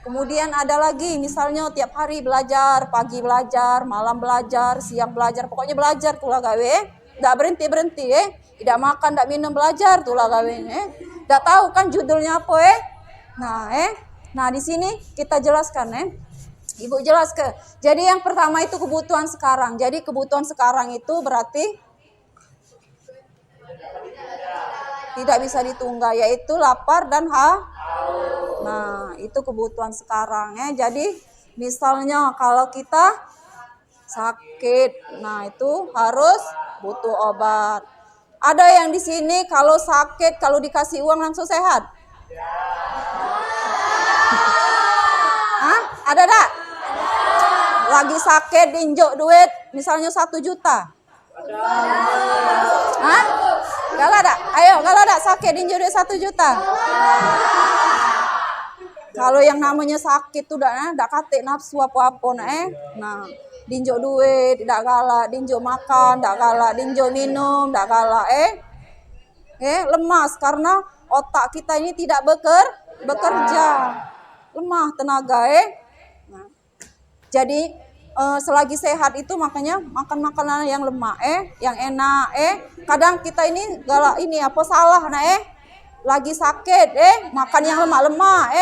Kemudian ada lagi misalnya tiap hari belajar, pagi belajar, malam belajar, siang belajar, pokoknya belajar tulah gawe, enggak berhenti-berhenti, tidak makan, tidak minum, belajar tulah gawe, Tidak tahu kan judulnya apa Nah, di sini kita jelaskan Ibu jelas ke. Jadi yang pertama itu kebutuhan sekarang. Jadi kebutuhan sekarang itu berarti tidak bisa ditunggu, yaitu lapar dan haus. Nah, itu kebutuhan sekarang Jadi misalnya kalau kita sakit, nah itu harus butuh obat. Ada yang di sini kalau sakit, kalau dikasih uang langsung sehat? Hah? Ada tak? Lagi sakit diinjok duit, misalnya 1 juta. Hah? Kalau ada? Ayo, kalau ada sakit diinjok duit 1 juta. Kalau yang namanya sakit tuh dak kate nafsu apa-apa Nah, dinjok duit tidak galak, dinjok makan tidak galak, dinjok minum tidak galak lemas karena otak kita ini tidak bekerja. Lemah tenaga Nah, jadi selagi sehat itu makanya makan makanan yang lemak yang enak kadang kita ini galak ini apa salah lagi sakit makan yang lemak-lemak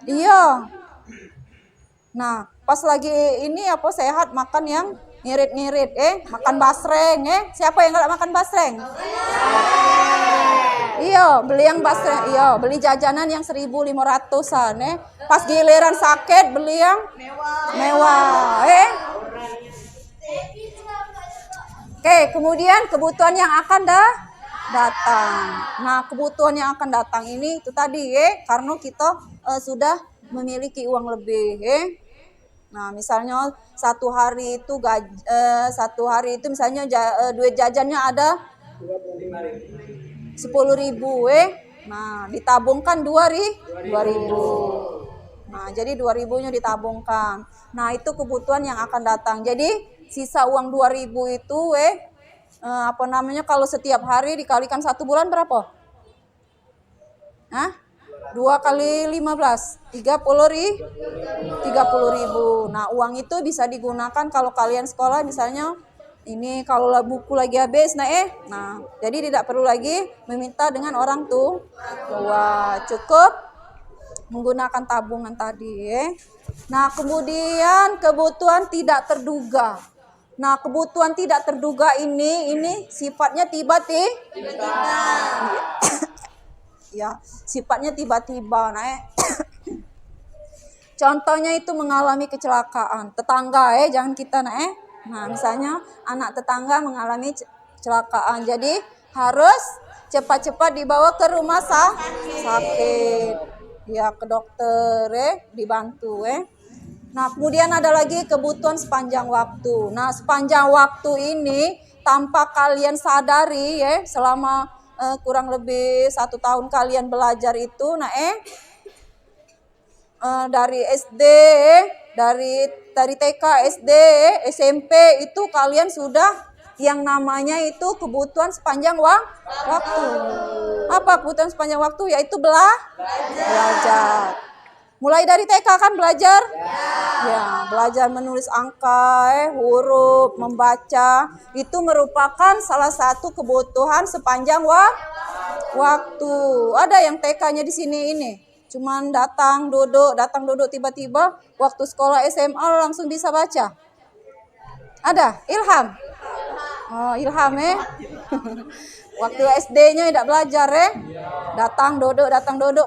iya. Nah, pas lagi ini apa sehat makan yang ngirit-ngirit makan basreng Siapa yang enggak makan basreng? Iya, beli yang basreng. Iya, beli jajanan yang 1.500-an Pas giliran sakit beli yang mewah Oke, kemudian kebutuhan yang akan datang. Nah, kebutuhan yang akan datang ini itu tadi karena kita sudah memiliki uang lebih Nah, misalnya satu hari itu misalnya duit jajannya ada 10.000 Nah, ditabungkan 2.000. Nah, jadi 2.000-nya ditabungkan. Nah, itu kebutuhan yang akan datang. Jadi sisa uang 2.000 itu kalau setiap hari dikalikan 1 bulan berapa? 2 kali 15, 30.000. Nah, uang itu bisa digunakan kalau kalian sekolah misalnya ini kalau buku lagi habis nah jadi tidak perlu lagi meminta dengan orang tua, cukup menggunakan tabungan tadi Nah, kemudian kebutuhan tidak terduga. Nah, kebutuhan tidak terduga ini sifatnya tiba-tiba. Ya, sifatnya tiba-tiba. Contohnya itu mengalami kecelakaan. Tetangga jangan kita Nah, misalnya anak tetangga mengalami kecelakaan. Jadi harus cepat-cepat dibawa ke rumah sakit. Ya, ke dokter dibantu Nah, kemudian ada lagi kebutuhan sepanjang waktu. Nah, sepanjang waktu ini tanpa kalian sadari selama kurang lebih 1 tahun kalian belajar itu dari SD dari TK, SD, SMP itu kalian sudah yang namanya itu kebutuhan sepanjang waktu. Apa kebutuhan sepanjang waktu? Yaitu belajar. Mulai dari TK kan belajar? Ya, belajar menulis angka, huruf, membaca. Itu merupakan salah satu kebutuhan sepanjang waktu. Ada yang TK-nya di sini ini. Cuman datang duduk tiba-tiba waktu sekolah SMA langsung bisa baca. Ada? Ilham? Oh, Ilham Waktu SD-nya tidak belajar Datang duduk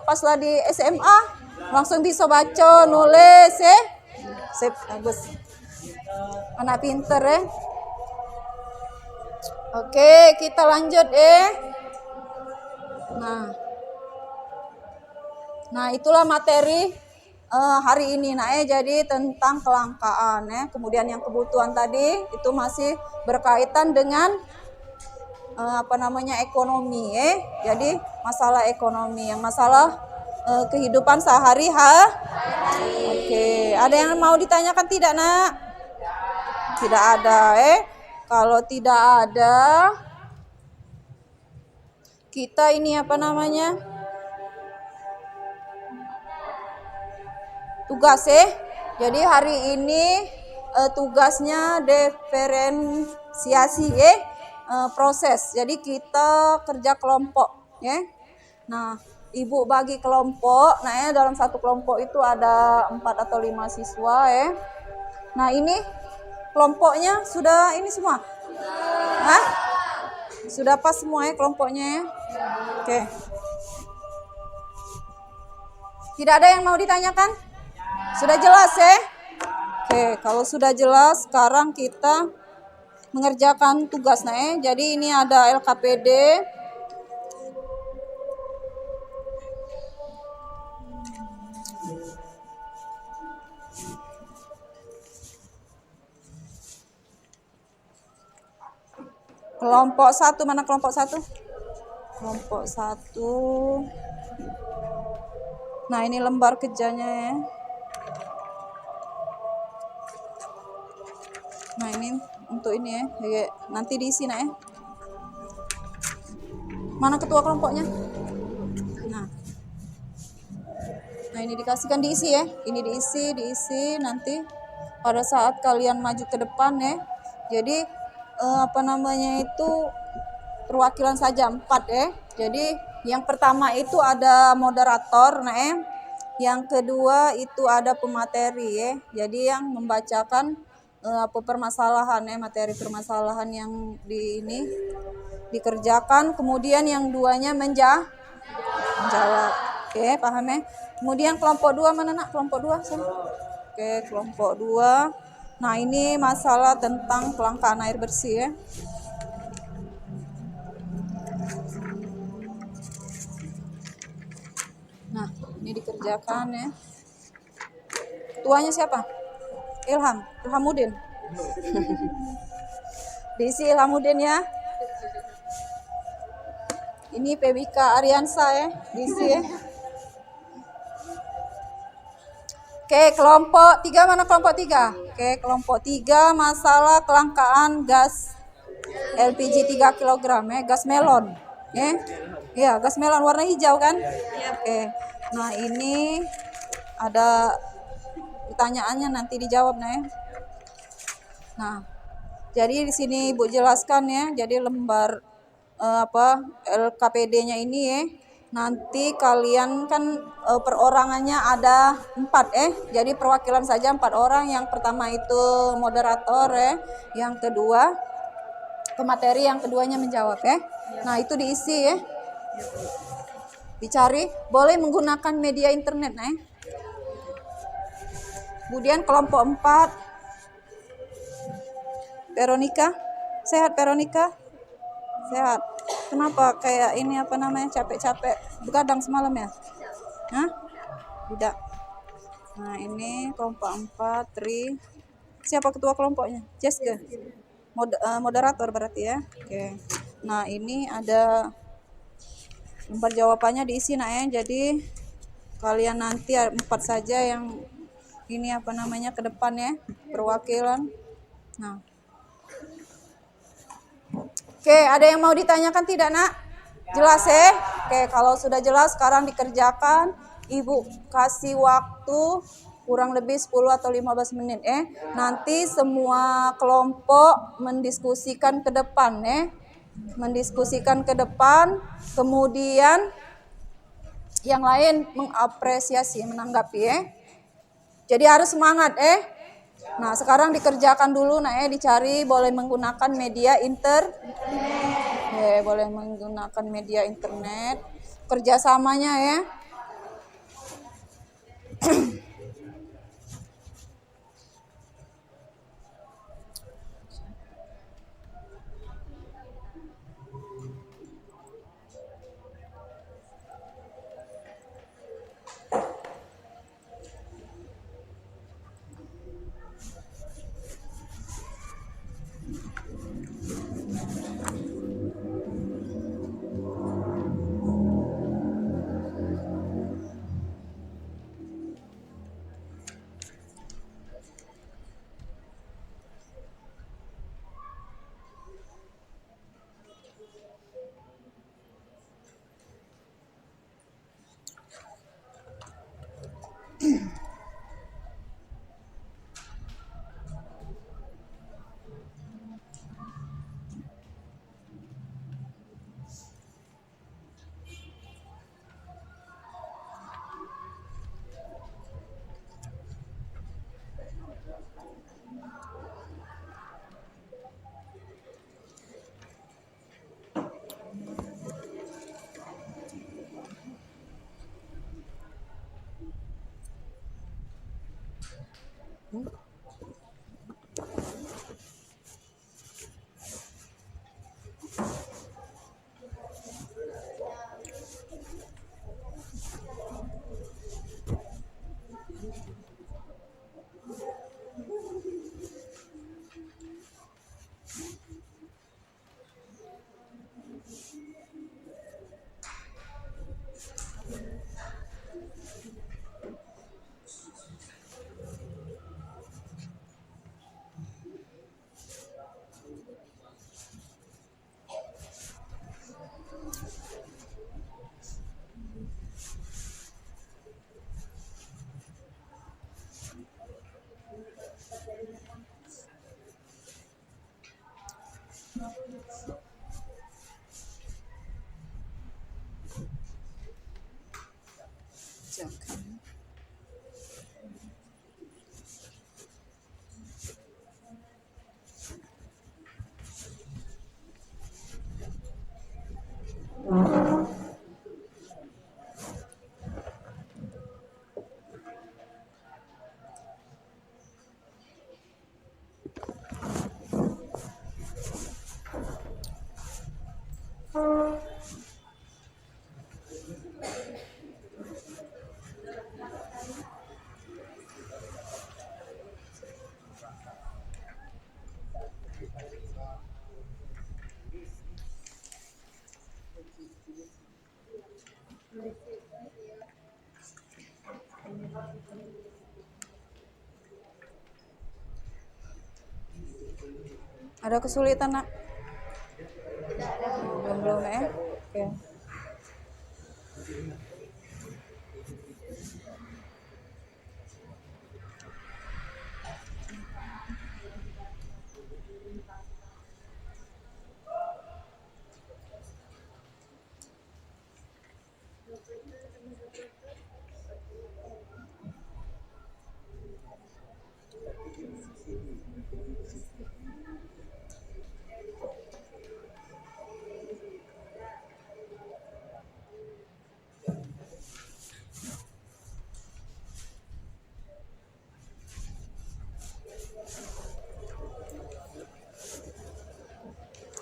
pas di SMA langsung bisa baca, nulis Sip, bagus. Anak pinter Oke, kita lanjut Nah, itulah materi hari ini jadi tentang kelangkaan Kemudian yang kebutuhan tadi itu masih berkaitan dengan ekonomi Jadi masalah ekonomi, yang masalah kehidupan sehari-hari. Oke, ada yang mau ditanyakan tidak, Nak? Tidak ada Kalau tidak ada, kita ini tugas Jadi hari ini tugasnya diferensiasi proses. Jadi kita kerja kelompok Nah, ibu bagi kelompok. Nah, dalam satu kelompok itu ada 4 atau 5 siswa ya. Nah, ini kelompoknya sudah ini semua. Hah? Sudah pas semua ya kelompoknya ya. Oke. Tidak ada yang mau ditanyakan? Sudah jelas ya? Oke, kalau sudah jelas sekarang kita mengerjakan tugas. Nah, jadi ini ada LKPD. Kelompok 1, mana kelompok 1? Kelompok 1. Nah, ini lembar kerjanya ya. Nah, ini untuk ini ya. Oke, nanti diisi ya. Mana ketua kelompoknya? Nah, ini dikasihkan diisi ya. Ini diisi nanti pada saat kalian maju ke depan ya. Jadi itu perwakilan saja 4 ya. Jadi yang pertama itu ada moderator, nah yang kedua itu ada pemateri ya. Jadi yang membacakan permasalahan ya, materi permasalahan yang dikerjakan, kemudian yang duanya menjawab. Oke, paham ya? Kemudian kelompok 2 mana nak? Kelompok 2 sana. Oke, kelompok 2. Nah, ini masalah tentang kelangkaan air bersih ya. Nah, ini dikerjakan ya. Ketuanya siapa? Ilhamuddin. Diisi Ilhamuddin ya. Ini Pebika Ariansa ya, diisi ya. Oke, kelompok 3 mana kelompok 3? Oke, kelompok 3 masalah kelangkaan gas LPG 3 kg ya, gas melon. Ya. Iya, gas melon warna hijau kan? Oke. Nah, ini ada pertanyaannya nanti dijawab ya. Nah, jadi di sini Ibu jelaskan ya. Jadi lembar LKPD-nya ini ya. Nanti kalian kan perorangannya ada 4 jadi perwakilan saja 4 orang. Yang pertama itu moderator ya, yang kedua pemateri, yang keduanya menjawab ya. Nah, itu diisi ya, dicari, boleh menggunakan media internet ya. Kemudian kelompok 4 Veronica, sehat Veronica? Sehat. Kenapa kayak ini capek-capek begadang semalam ya? Hah? Tidak. Nah, ini kelompok 4 Tri. Siapa ketua kelompoknya? Jessica. Moderator berarti ya. Oke. Nah, ini ada lembar jawabannya diisi ya. Jadi kalian nanti 4 saja yang ini ke depan ya, perwakilan. Nah. Oke, ada yang mau ditanyakan tidak, Nak? Jelas ya? Oke, kalau sudah jelas sekarang dikerjakan. Ibu kasih waktu kurang lebih 10 atau 15 menit ya. Nanti semua kelompok mendiskusikan ke depan ya. Mendiskusikan ke depan, kemudian yang lain mengapresiasi, menanggapi ya. Jadi harus semangat Nah, sekarang dikerjakan dulu dicari, boleh menggunakan media internet. Boleh menggunakan media internet. Kerjasamanya ya. Hmm? Jangan. Ada kesulitan, Nak? Belum ya? Oke.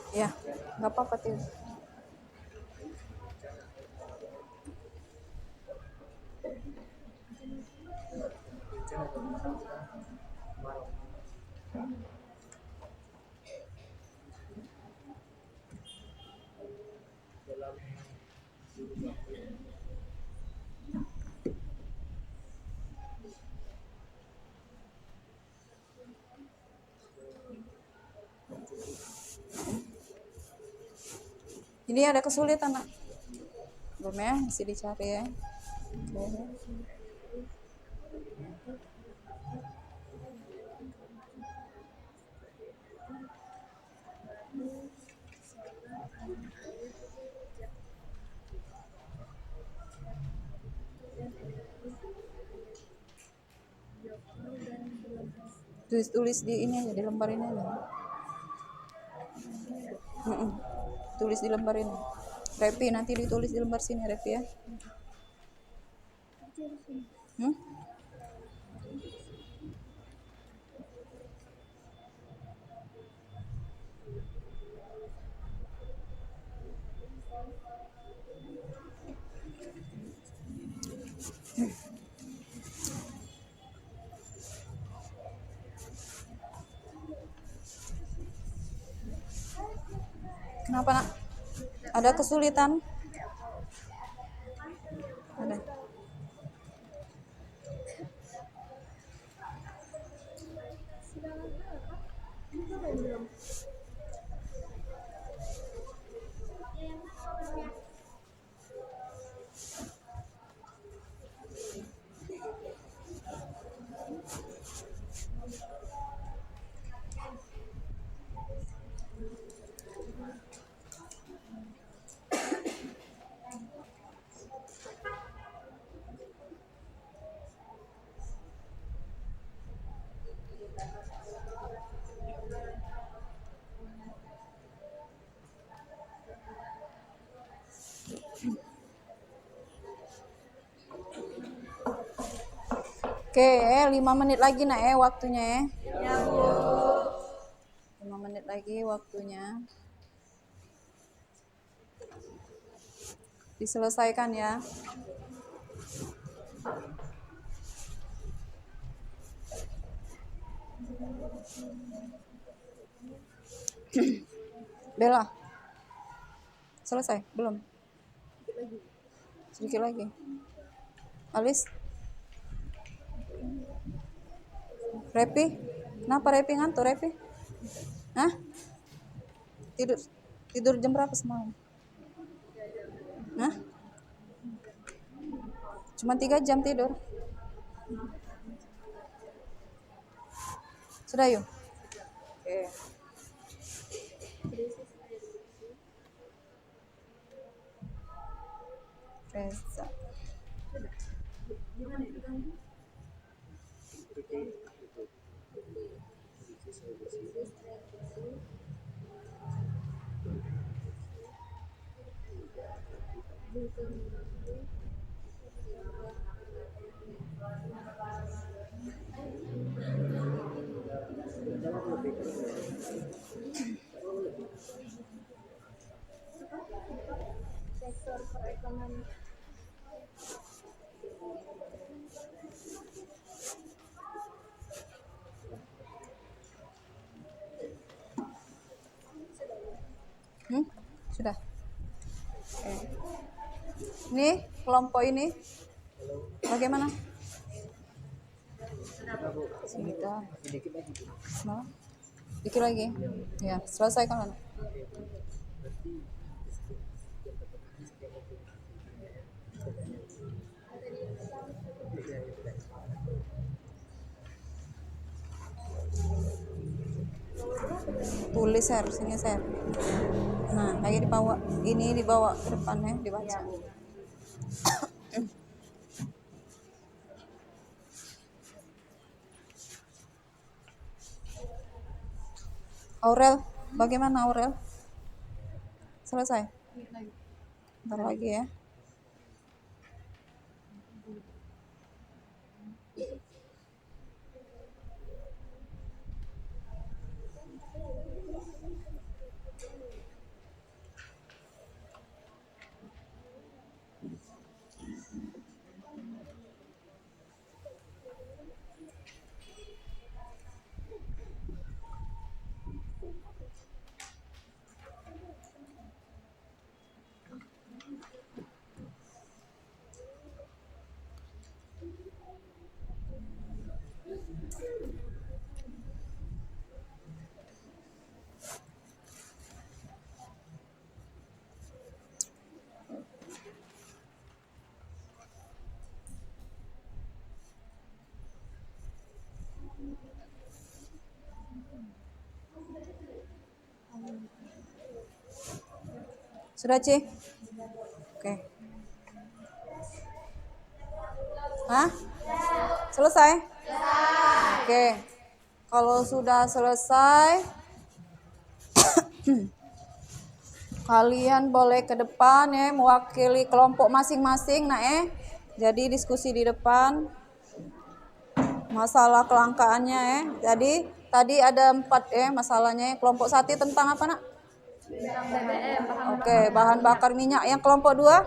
Ya, nggak apa-apa tuh. Ini ada kesulitan, Nak? Belum ya, masih dicari ya. Oke. Tulis di ini aja, di lembar ini aja. Tulis di lembar ini. Repi, nanti ditulis di lembar sini, Repi ya. Hmm? Kenapa, Nak? Ada kesulitan? Ada. Oke, 5 menit lagi nak waktunya Ya, Bu. 5 menit lagi waktunya. Diselesaikan ya. Bella. Selesai? Belum? Sedikit lagi. Alis? Repi? Kenapa Repi ngantuk Repi? Hah? Tidur jam berapa semalam? Hah? Cuma 3 jam tidur. Sudah yuk. Oke. Reza. Sektor perekonomian. Sudah. Oke. Ini kelompok ini bagaimana? Sudah. Nah, dikit lagi. Ya, selesaikan. Tulis share, sini share. Nah, lagi dibawa, ini dibawa ke depannya, dibaca. Aurel, bagaimana Aurel? Selesai? Bentar lagi ya. Sudah, Ci? Oke. Hah? Selesai? Oke. Kalau sudah selesai, kalian boleh ke depan ya, mewakili kelompok masing-masing. Nah, jadi diskusi di depan. Masalah kelangkaannya ya. Jadi tadi ada 4 masalahnya. Kelompok 1 tentang apa, Nak? Oke, bahan bakar minyak. Yang kelompok 2?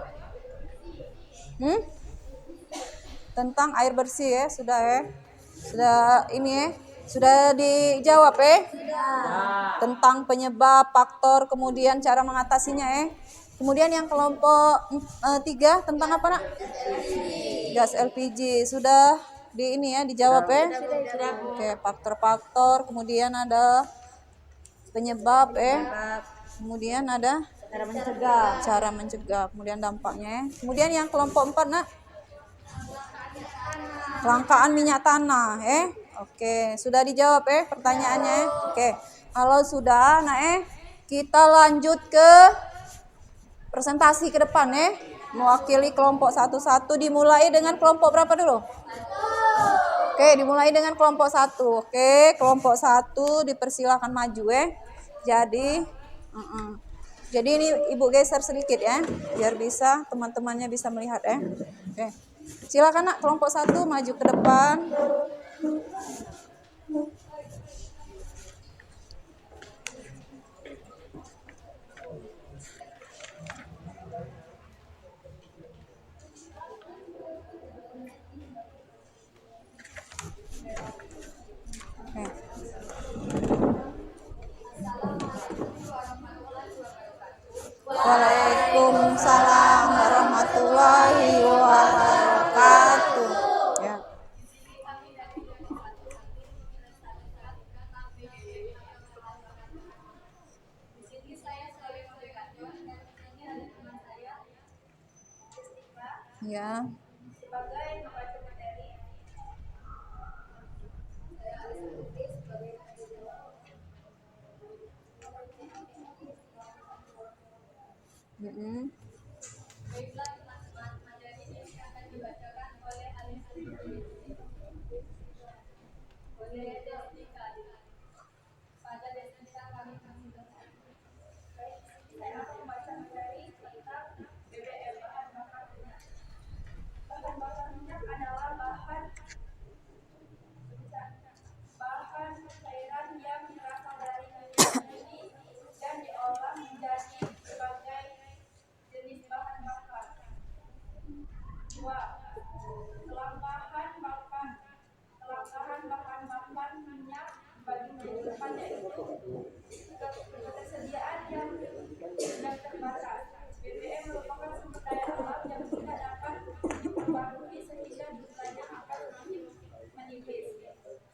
Tentang air bersih ya, sudah ya. Sudah ini ya. Sudah dijawab ya? Tentang penyebab, faktor, kemudian cara mengatasinya ya. Kemudian yang kelompok 3 tentang apa, Nak? Gas LPG. Sudah di ini ya, dijawab ya. Oke, faktor-faktor, kemudian ada penyebab ya. Kemudian ada cara mencegah, kemudian dampaknya ya. Kemudian yang kelompok 4, Nak? Kelangkaan minyak tanah Oke, sudah dijawab pertanyaannya. Oke, kalau sudah, nah kita lanjut ke presentasi ke depan mewakili kelompok 1 dimulai dengan kelompok berapa dulu? Oke, dimulai dengan kelompok 1. Oke, kelompok 1 dipersilakan maju Jadi Jadi ini Ibu geser sedikit ya, biar bisa teman-temannya bisa melihat Oke. Silakan nak, kelompok 1 maju ke depan. Waalaikumsalam warahmatullahi wabarakatuh. Ya. Di sini saya sebagai moderator dan di sini ada teman saya, Justika, Ya. sebagai pembaca materi. Saya Alisa Putri sebagai penanya jawab. Baiklah teman-teman, materi ini akan dibacakan oleh Alisa Putri. Oleh Justika. Pada Justika kami persilahkan. Baik, saya akan membaca materi tentang BBM, bahan bakar minyak. Bahan bakar minyak adalah bahan cairan yang berasal dari minyak bumi dan diolah menjadi berbagai jenis bahan bakar. 2. Kelangkaan bahan bakar minyak bagi masa depan yaitu ketersediaan yang terbatas. BBM merupakan sumber daya alam yang tidak dapat diperbarui sehingga jumlahnya akan semakin menipis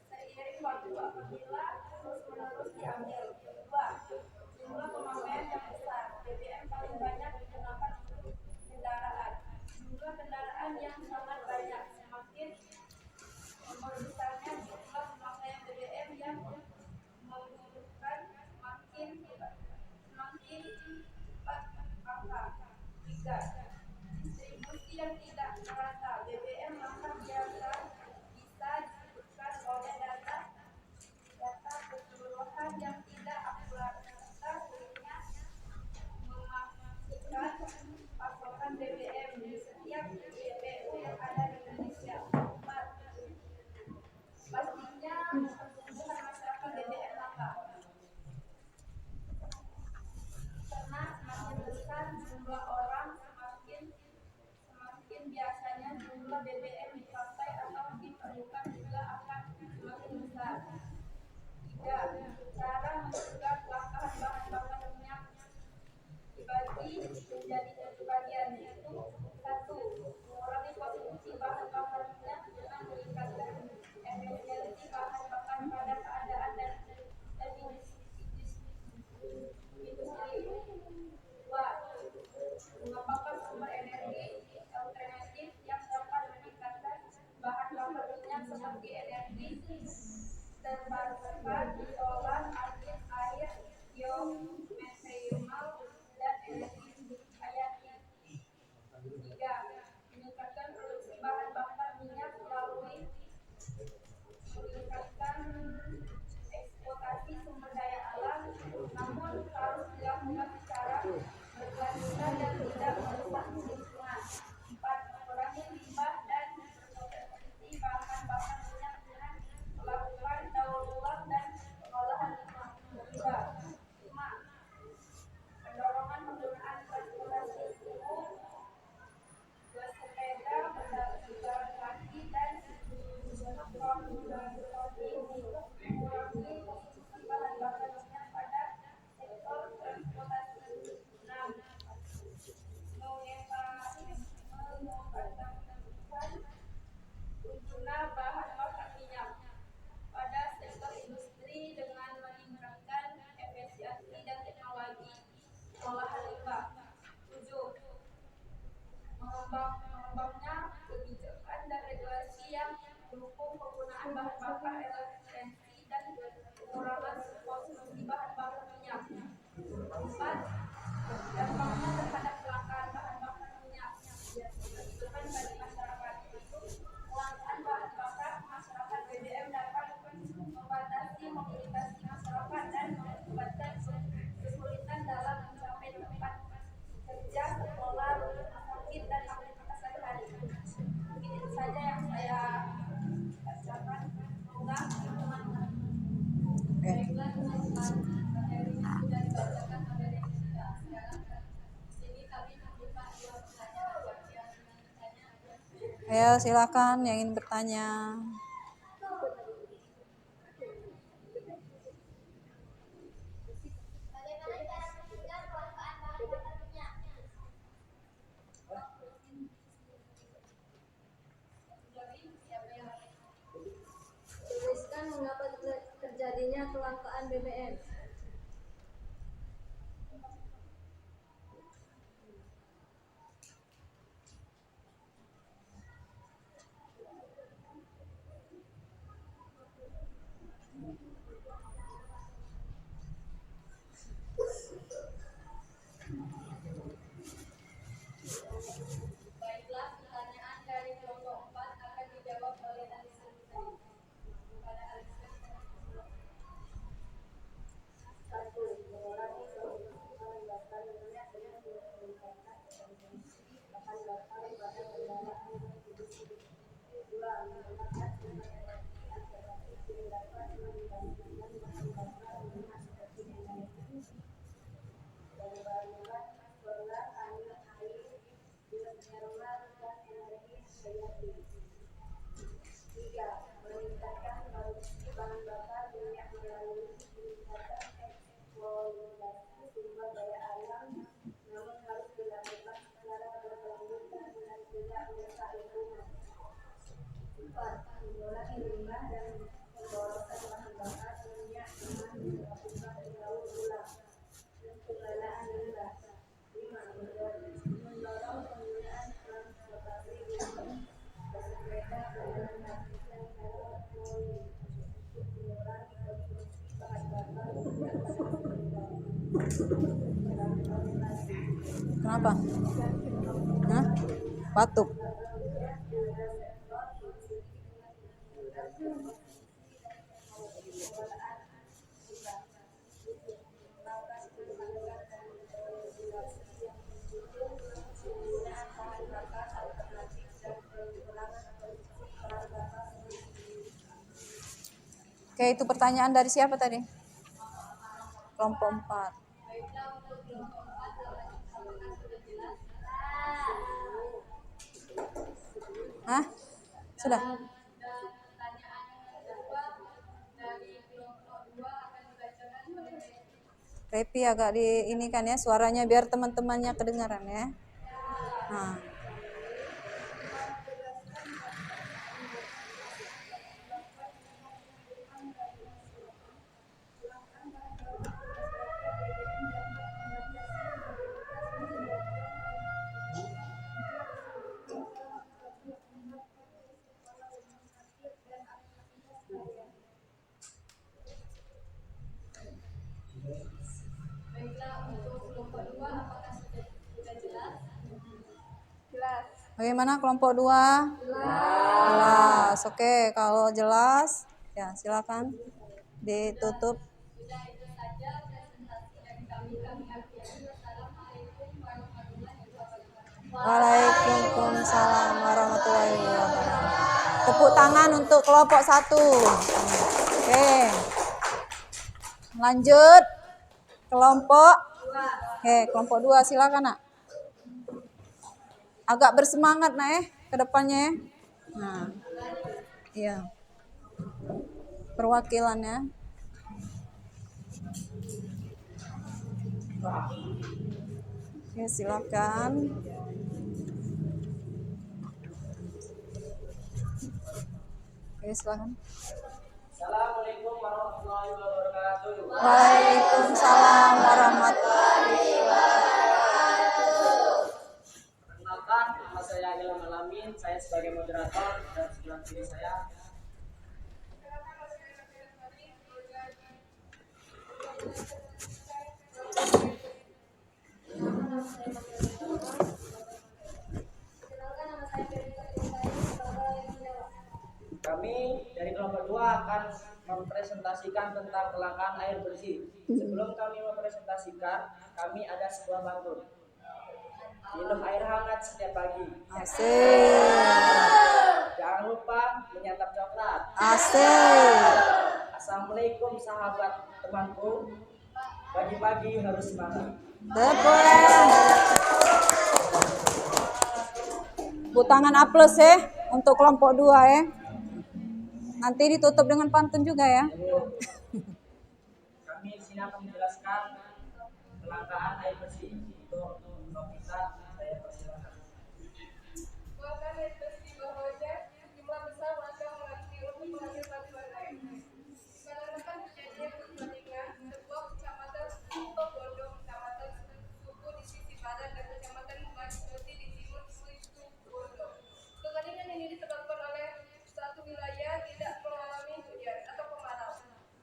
seiring waktu apabila terus-menerus diambil. 2. Jumlah pemakaian yang besar. BBM paling banyak digunakan untuk kendaraan. Jumlah kendaraan yang sangat banyak, semakin membesarnya jumlah pemakaian BBM yang membutuhkan semakin cepat angka. 3. Distribusi yang tidak merata. BBM maka biasa bisa disebutkan oleh data keseluruhan yang tidak akurat serta sulitnya memastikan pasokan BBM di setiap PPU yang ada di Indonesia. 4. Pastinya pertumbuhan masyarakat BBM langka. Karena semakin besar jumlah orang, semakin biasanya jumlah BBM dipakai atau diperlukan juga akan semakin besar. 3. Cara mencegah kelangkaan bahan bakar minyak dibagi menjadi 7 bagian, yaitu 1. Mengurangi konsumsi bahan bakar minyak dengan meningkatkan efisiensi bahan bakar pada keadaan dan industri. 2. Mengembangkan sumber energi alternatif yang dapat meningkatkan bahan bakar minyak seperti energi terbarukan, solar, angin, air, geotermal, dan energi hayati. 3. Meningkatkan produksi bahan bakar minyak melalui meningkatkan eksploitasi sumber daya alam, namun harus dilakukan secara berkelanjutan dan tidak merusak lingkungan. 4. Mengurangi limbah dan berkonversi bahan bakar minyak dengan melakukan daur ulang dan pengolahan limbah. 5. Pendorongan penggunaan transportasi umum, bersepeda, berjalan kaki, dan transportasi untuk mengurangi konsumsi bahan bakar minyak pada sektor transportasi. 6. Mengoptimalkan pengguna bahan bakar minyak pada sektor industri dengan meningkatkan efisiensi dan teknologi pengolahan limbah. 7. Mengembangnya kebijakan dan regulasi yang mendukung penggunaan bahan bakar efisiensi dan pengurangan konsumsi bahan bakar minyak. 4. Dampaknya terhadap kelangkaan bahan bakar minyak yang signifikan bagi masyarakat. Kelangkaan bahan bakar masyarakat BBM dapat membatasi mobilitas masyarakat dan mengakibatkan kesulitan dalam mencapai tempat kerja, sekolah, rumah sakit, dan aktivitas sehari-hari. Ayo silakan yang ingin bertanya. Tuliskan mengapa terjadinya kelangkaan BBM. Baiklah, pertanyaan dari kelompok 4 akan dijawab oleh Alisa Nusari. Kepada Alisa. 1. Mengurangi keuntungan bakar minyak dengan meningkatkan efisiensi bahan bakar pada kendaraan beremisi. 2. Menggunakan sumber energi alternatif yang dapat menggantikan bahan bakar minyak seperti energi dari bahan murah, solar, angin, air, geotermal, dan energi hayati. 3. Meningkatkan produksi bahan bakar minyak melalui peningkatan eksploitasi sumber daya alam, namun harus dilakukan secara berkelanjutan dan tidak merusak lingkungan. 4. Mengurangi limbah dan pemborosan bahan bakar minyak dengan melakukan daur ulang dan pengelolaan limbah. 5. Mendorong penggunaan transportasi umum, bersepeda, berjalan kaki, dan elektronik untuk mengurangi konsumsi bahan bakar minyak transportasi. Kenapa? Hah? Batuk. Oke, itu pertanyaan dari siapa tadi? Kelompok 4. Hah? Sudah? Repi agak di ini kan ya suaranya biar teman-temannya kedengaran ya. Nah. Baiklah, untuk kelompok 2 apakah sudah jelas? Jelas. Bagaimana kelompok 2? Jelas. Oke, kalau jelas ya silakan ditutup. Sudah, itu saja presentasi dari kami. Kami akhiri. Wassalamualaikum warahmatullahi wabarakatuh. Waalaikumsalam warahmatullahi wabarakatuh. Tepuk tangan untuk kelompok 1. Oke. Lanjut. Kelompok 2 silakan, Nak. Agak bersemangat, Nak ke depannya. Nah. Iya. Perwakilannya. Oke, silakan. Oke, silakan. Assalamualaikum warahmatullahi wabarakatuh. Waalaikumsalam warahmatullahi wabarakatuh. Perkenalkan, nama saya Ilham Alamin. Saya sebagai moderator dan sebelah kiri saya kami dari kelompok 2 akan mempresentasikan tentang kelangkaan air bersih. Sebelum kami mempresentasikan, kami ada sebuah pantun. Minum air hangat setiap pagi. Asik. Jangan lupa menyantap coklat. Asik. Assalamualaikum sahabat temanku. Pagi-pagi harus semangat. Tepuk tangan A+ ya. Untuk kelompok 2 ya. Nanti ditutup dengan pantun juga ya. Kami di sini akan menjelaskan kelangkaan air bersih untuk Novita. Saya persilakan. Bahkan di bawahnya jumlah besar warga mengantri untuk mengambil bantuan air. Dikarenakan terjadinya perbandingan sebuah kecamatan Sukobondo, kecamatan Suku di sisi barat dan kecamatan Majoti di timur Situbondo. Kekeringan ini disebabkan oleh satu wilayah tidak mengalami hujan atau kemarau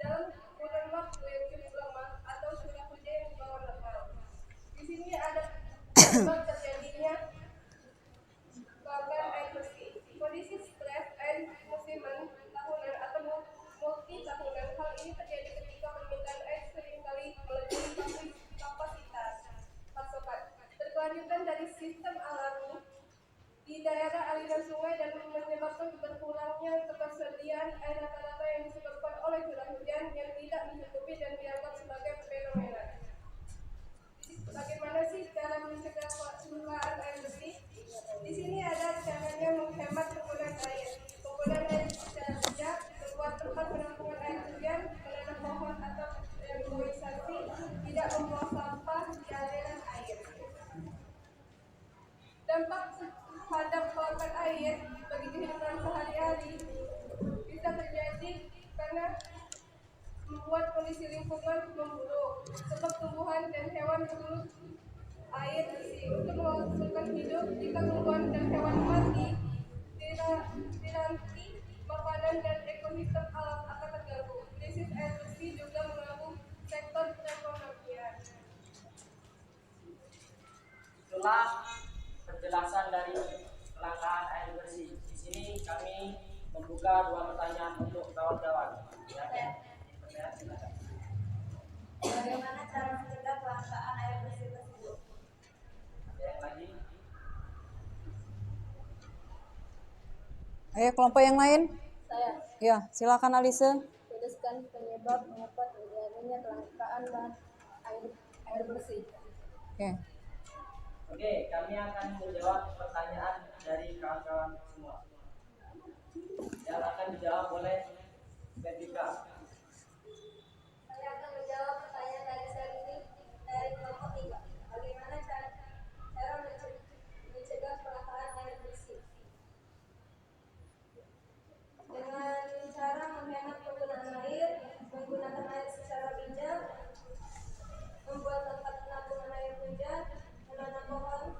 dalam kurun waktu yang cukup lama atau curah hujan yang di bawah normal. Di sini ada sebab terjadinya kelangkaan air bersih. Kondisi stres air musiman tahunan atau multi tahunan. Hal ini terjadi ketika permintaan air seringkali melebihi kapasitas pasokan. Berkelanjutan dari sistem alami di daerah aliran sungai dan menyebabkan berkurangnya ketersediaan air rata-rata yang disebabkan oleh curah hujan yang tidak mencukupi dan dianggap sebagai fenomena. Bagaimana sih cara mencegah penggunaan air bersih? Di sini ada caranya menghemat penggunaan air. Penggunaan air secara bijak, membuat tempat penampungan air hujan, menanam pohon atau reboisasi, tidak membuang sampah di aliran air. Dampak terhadap kelangkaan air bagi kehidupan sehari-hari bisa terjadi karena membuat kondisi lingkungan memburuk, sebab tumbuhan dan hewan butuh air bersih untuk menghasilkan hidup. Jika tumbuhan dan hewan mati, dinanti makanan dan ekosistem alam akan terganggu. Krisis air bersih juga mengganggu sektor perekonomian. Itulah penjelasan dari kelangkaan air bersih. Di sini kami membuka 2 pertanyaan untuk kawan-kawan. Ya, silakan. Bagaimana cara mencegah kelangkaan air bersih tersebut? Ada yang lagi? Ayo kelompok yang lain. Saya Ya, silakan Alisa. tuliskan penyebab mengapa terjadinya kelangkaan air bersih. Oke. Oke, kami akan menjawab pertanyaan dari kawan-kawan semua. Yang akan dijawab oleh Vertika. Saya akan menjawab pertanyaan dari sini dari kelompok 3. Bagaimana cara mencegah kelangkaan air bersih? Dengan cara menghemat penggunaan air, menggunakan air secara bijak, membuat tempat penampungan air hujan, menanam pohon,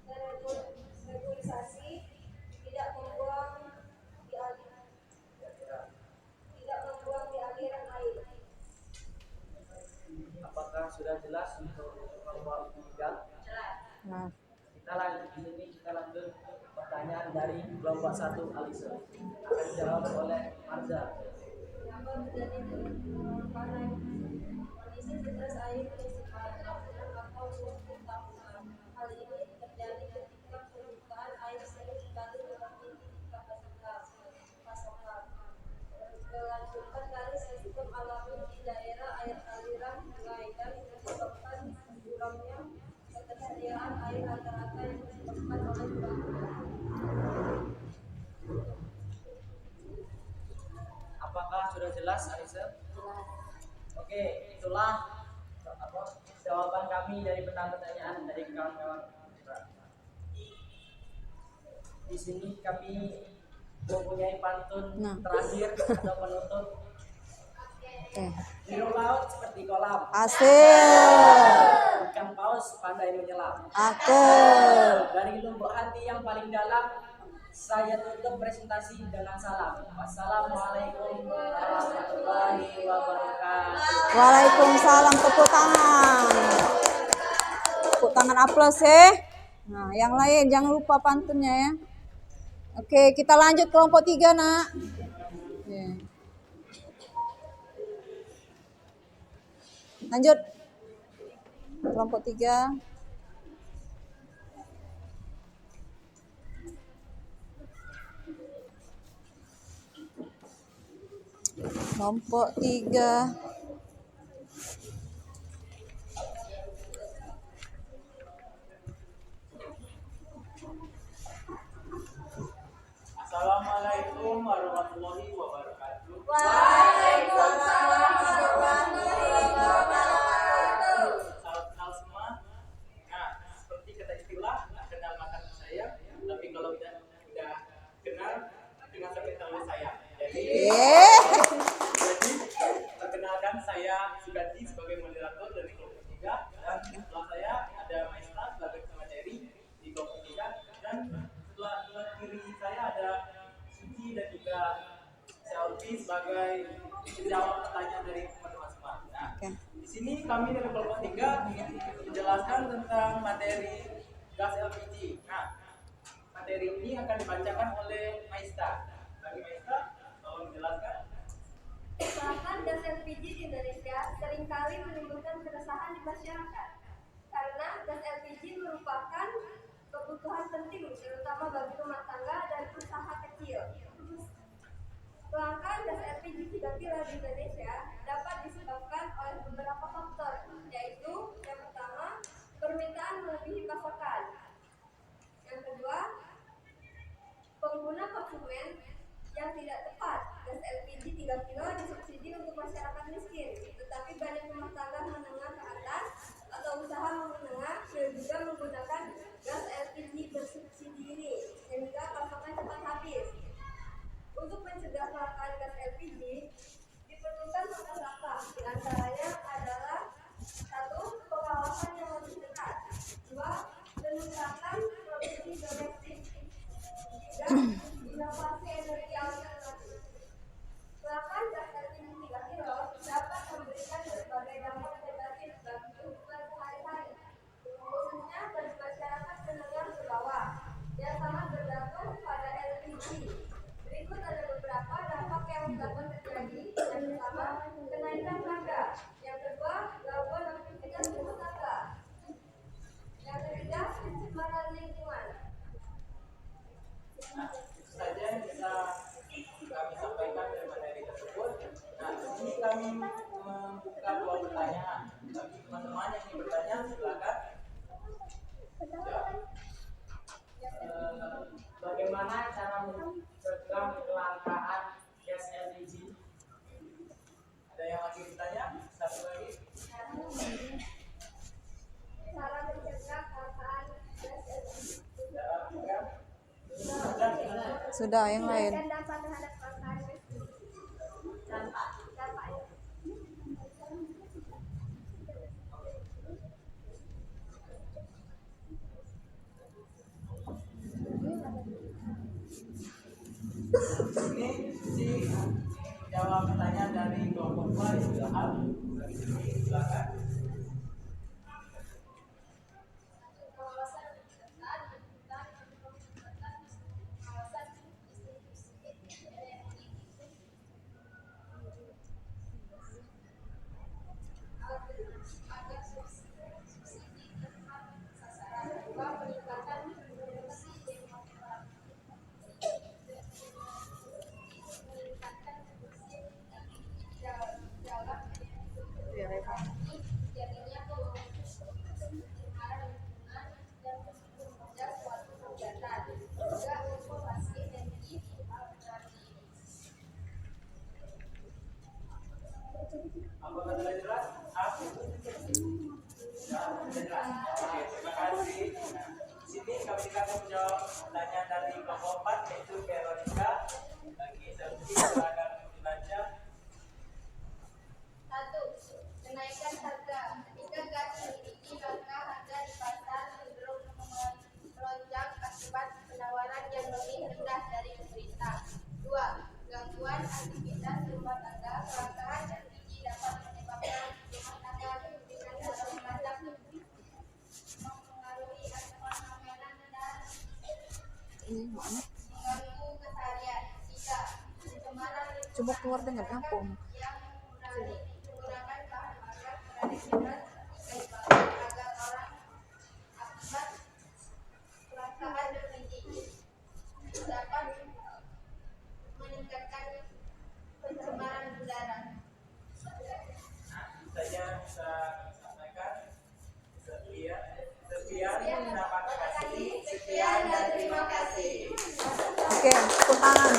dan reboisasi, tidak membuang di aliran air. Apakah sudah jelas untuk kelompok 3? Nah, Kita lanjut pertanyaan dari kelompok 1 Alisa. Akan dijawab oleh Marza. Kenapa terjadi kelangkaan air bersih? Kondisi stres air municipal tahunan atau multi tahunan. Hal ini terjadi ketika permintaan air seringkali melebihi kapasitas pasokan. Berkelanjutan dari sistem alami di daerah air aliran sungai dan menyebabkan kurangnya ketersediaan air rata-rata yang disebabkan oleh curah hujan. Apakah sudah jelas, Alisa? Oke, itulah jawaban kami dari pertanyaan dari kawan-kawan. Di sini kami mempunyai pantun terakhir atau penutup. Biru laut seperti kolam, asik. ikan paus pandai menyelam. Akil. Dari lubuk hati yang paling dalam, saya tutup presentasi dengan salam. Wassalamualaikum warahmatullahi wabarakatuh. Waalaikumsalam. Tepuk tangan. Tepuk tangan aplaus ya. Nah, yang lain jangan lupa pantunnya ya. Oke, kita lanjut kelompok 3, Nak. Oke. Lanjut. Kelompok 3. Kelompok 3. kami dari kelompok 3 ingin menjelaskan tentang materi gas LPG. Nah, materi ini akan dibacakan oleh Maista. Bagi Maista, tolong menjelaskan. Kelangkaan gas LPG di Indonesia seringkali menimbulkan keresahan di masyarakat karena gas LPG merupakan kebutuhan penting terutama bagi rumah tangga dan usaha kecil. Kelangkaan gas LPG 3 kilo di Indonesia dapat disebabkan oleh beberapa faktor, yaitu yang pertama, permintaan melebihi pasokan. Yang kedua, pengguna konsumen yang tidak tepat. Gas LPG 3 kilo disubsidi untuk masyarakat miskin, tetapi banyak rumah tangga menengah ke atas atau usaha menengah juga menggunakan gas LPG bersubsidi ini, sehingga pasokan cepat habis. Untuk mencegah kelangkaan gas LPG, diperlukan langkah-langkah. Di antaranya adalah 1. Pengawasan yang lebih ketat. 2. Peningkatan produksi domestik. 3. Inovasi energi alternatif. Kelangkaan gas LPG 3 kilo dapat memberikan berbagai dampak negatif bagi kehidupan sehari-hari, khususnya bagi masyarakat menengah ke bawah yang sangat bergantung pada LPG. Berikut ada beberapa dampak yang dapat terjadi. Yang pertama, kenaikan harga. Yang kedua, gangguan aktivitas rumah tangga. Yang ketiga, pencemaran lingkungan. Nah, itu saja yang bisa kami sampaikan dari materi tersebut. Nah, di sini kami membuka 2 pertanyaan. Bagi teman-teman yang ingin bertanya, silakan. Bagaimana cara mencegah kelangkaan gas LPG? Ada yang lagi bertanya? Satu lagi. Cara mencegah kelangkaan gas LPG. Cara mencegah. Sudah yang lain. Dan dampak terhadap kelangkaan gas LPG. Dampak ya. Ini si jawab pertanyaan dari kelompok A, silakan. Bagi sini, silakan. Pengawasan lebih ketat dan pengawasan distribusi energi agar subsidi tepat sasaran. 2. Peningkatan produksi demokrasi. Meningkatkan produksi dalam jadinya pencemaran lingkungan dan menjaga suatu kegiatan. Juga informasi energi alternatif. Apakah sudah jelas? Sudah jelas. Oke, terima kasih. Nah, di sini kami akan menjawab pertanyaan dari kelompok 4, yaitu Veronica. Bagi Selvi, silakan dibaca. 1. Kenaikan harga. Ketika gas tinggi, maka harga di pasar cenderung melonjak akibat penawaran yang lebih rendah dari pemerintah. 2. Gangguan aktivitas rumah tangga. Kelangkaan LPG dapat menyebabkan rumah tangga dengan dalam macam mempengaruhi asupan makanan dan Ini mana? mengganggu keseharian. 3. Pencemaran lingkungan. Coba keluar dengan aku. Yang menggunakan bahan bakar tradisional seperti kayu bakar agar orang akibat kelangkaan LPG dapat meningkatkan pencemaran udara. Nah, itu saja bisa sampaikan. Sekian, terima kasih. Sekian dan terima kasih. Oke, tepuk tangan.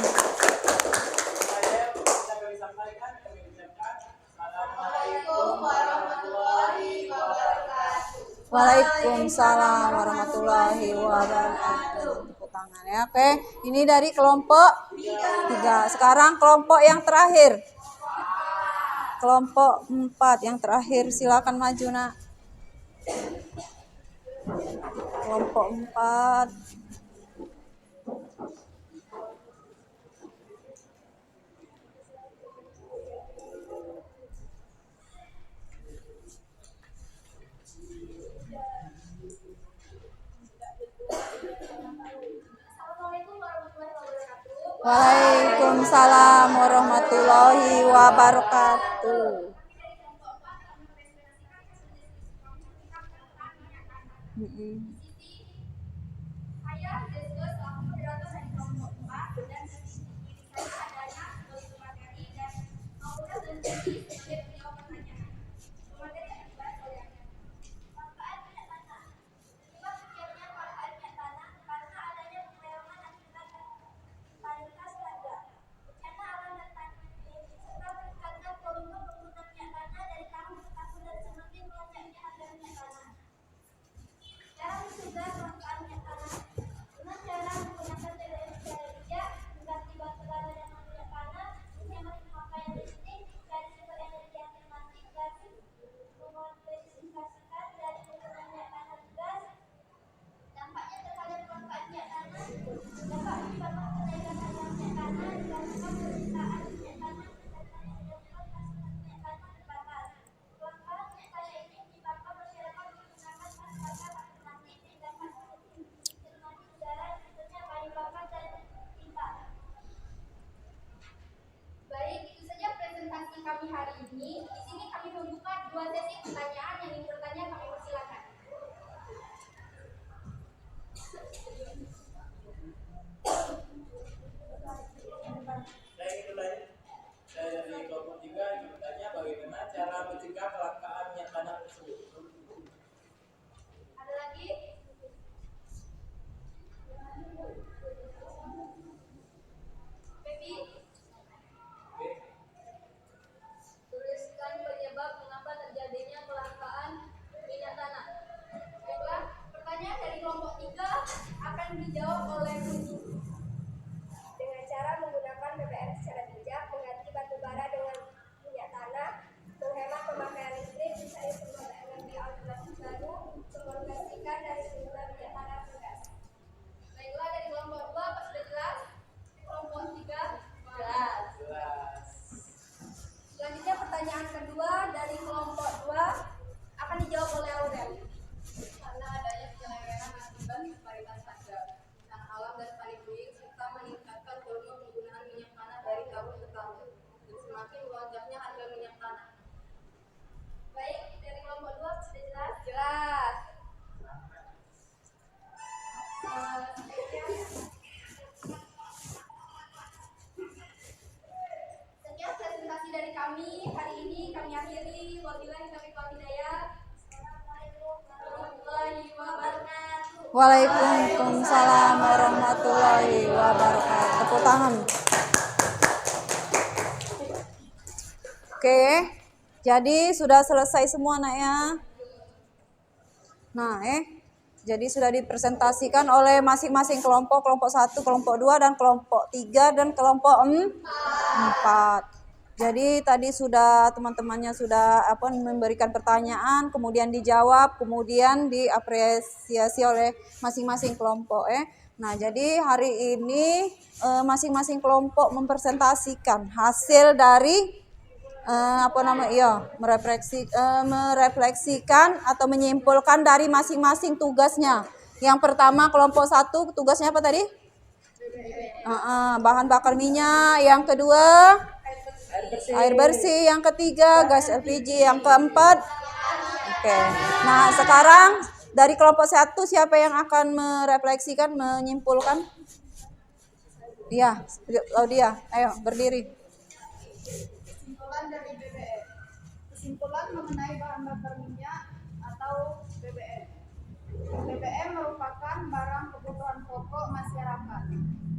Saya bisa kami sampaikan, kami ucapkan Assalamualaikum warahmatullahi wabarakatuh. Waalaikumsalam warahmatullahi wabarakatuh. Tepuk tangan ya. Oke, ini dari kelompok 3. Sekarang kelompok yang terakhir. Kelompok 4 yang terakhir, silakan maju, Nak. Kelompok 4. Waalaikumsalam warahmatullahi wabarakatuh. Mm-mm. Saya Deske selaku moderator dari kelompok 4 dan di sini saya adanya sebagai materi dan Maura dan Dendi sebagai penjawab pertanyaan. Materi yang dibahas oleh manfaat minyak tanah. Penyebab terjadinya manfaat minyak tanah karena adanya pemelewangan akibat paritas harga, bencana alam dan panen, serta meningkatnya volume penggunaan minyak tanah dari tahun ke tahun dan semakin melonjaknya harga minyak tanah. Cara mencegah kelangkaan minyak tanah dengan cara menggunakan teknologi cara bijak, mengganti batu bara dengan minyak tanah, menghemat pemakaian listrik, cari sumber energi alternatif, gratis, mengonsentrasikan dari penggunaan minyak tanah gas. Dampaknya terhadap kelangkaan minyak tanah dapat menyebabkan kenaikan harga minyak tanah dikarenakan permintaan minyak tanah dan yang dilakukan pasokan minyak tanah terbatas. Kelangkaan minyak tanah ini menyebabkan masyarakat menggunakan bahan bakar alternatif yang dapat mencemari udara seperti kayu bakar dan tinta. Baik, itu saja presentasi kami hari ini. Di sini kami membuka 2 sesi pertanyaan. Yang ingin bertanya kami persilakan. Saya dari kelompok 3 ingin bertanya bagaimana cara mencegah kelangkaan minyak tanah tersebut. Ada lagi? Baby, tuliskan penyebab mengapa terjadinya kelangkaan minyak tanah. Baiklah, pertanyaan dari kelompok 3 akan dijawab oleh Budi. Dengan cara menggunakan BBM secara bijak, mengganti batu bara dengan minyak tanah, menghemat pemakaian listrik, mencari sumber energi alternatif baru, mengonversikan dari penggunaan minyak tanah ke gas. Baiklah, dari kelompok 2 apa sudah jelas? Kelompok 3 jelas. Selanjutnya pertanyaan kedua dari kelompok 2 akan dijawab oleh Aurel. Karena adanya penyelewengan akibat disparitas harga, bencana alam dan panik serta meningkatkan volume penggunaan minyak tanah dari tahun ke tahun dan semakin melonjaknya harga minyak tanah. Baik, dari kelompok 2 sudah jelas? Jelas. Sekian presentasi dari kami hari ini. Kami akhiri. Wabillahi taufiq wal hidayah. Assalamualaikum warahmatullahi wabarakatuh. Waalaikumsalam warahmatullahi wabarakatuh. Tepuk tangan. Oke, jadi sudah selesai semua nak ya. Nah, jadi sudah dipresentasikan oleh masing-masing kelompok, kelompok 1, kelompok 2, dan kelompok 3, dan kelompok 4. Jadi tadi sudah teman-temannya sudah memberikan pertanyaan, kemudian dijawab, kemudian diapresiasi oleh masing-masing kelompok. Nah, jadi hari ini masing-masing kelompok mempresentasikan hasil dari merefleksikan atau menyimpulkan dari masing-masing tugasnya. Yang pertama kelompok 1 tugasnya apa tadi? Bahan bakar minyak. Yang kedua air bersih. Yang ketiga gas LPG. Yang keempat oke. Nah, sekarang dari kelompok 1 siapa yang akan merefleksikan, menyimpulkan? Iya, Claudia. Ayo berdiri. Kesimpulan dari BBM. Kesimpulan mengenai bahan bakar minyak atau BBM. BBM merupakan barang kebutuhan pokok masyarakat.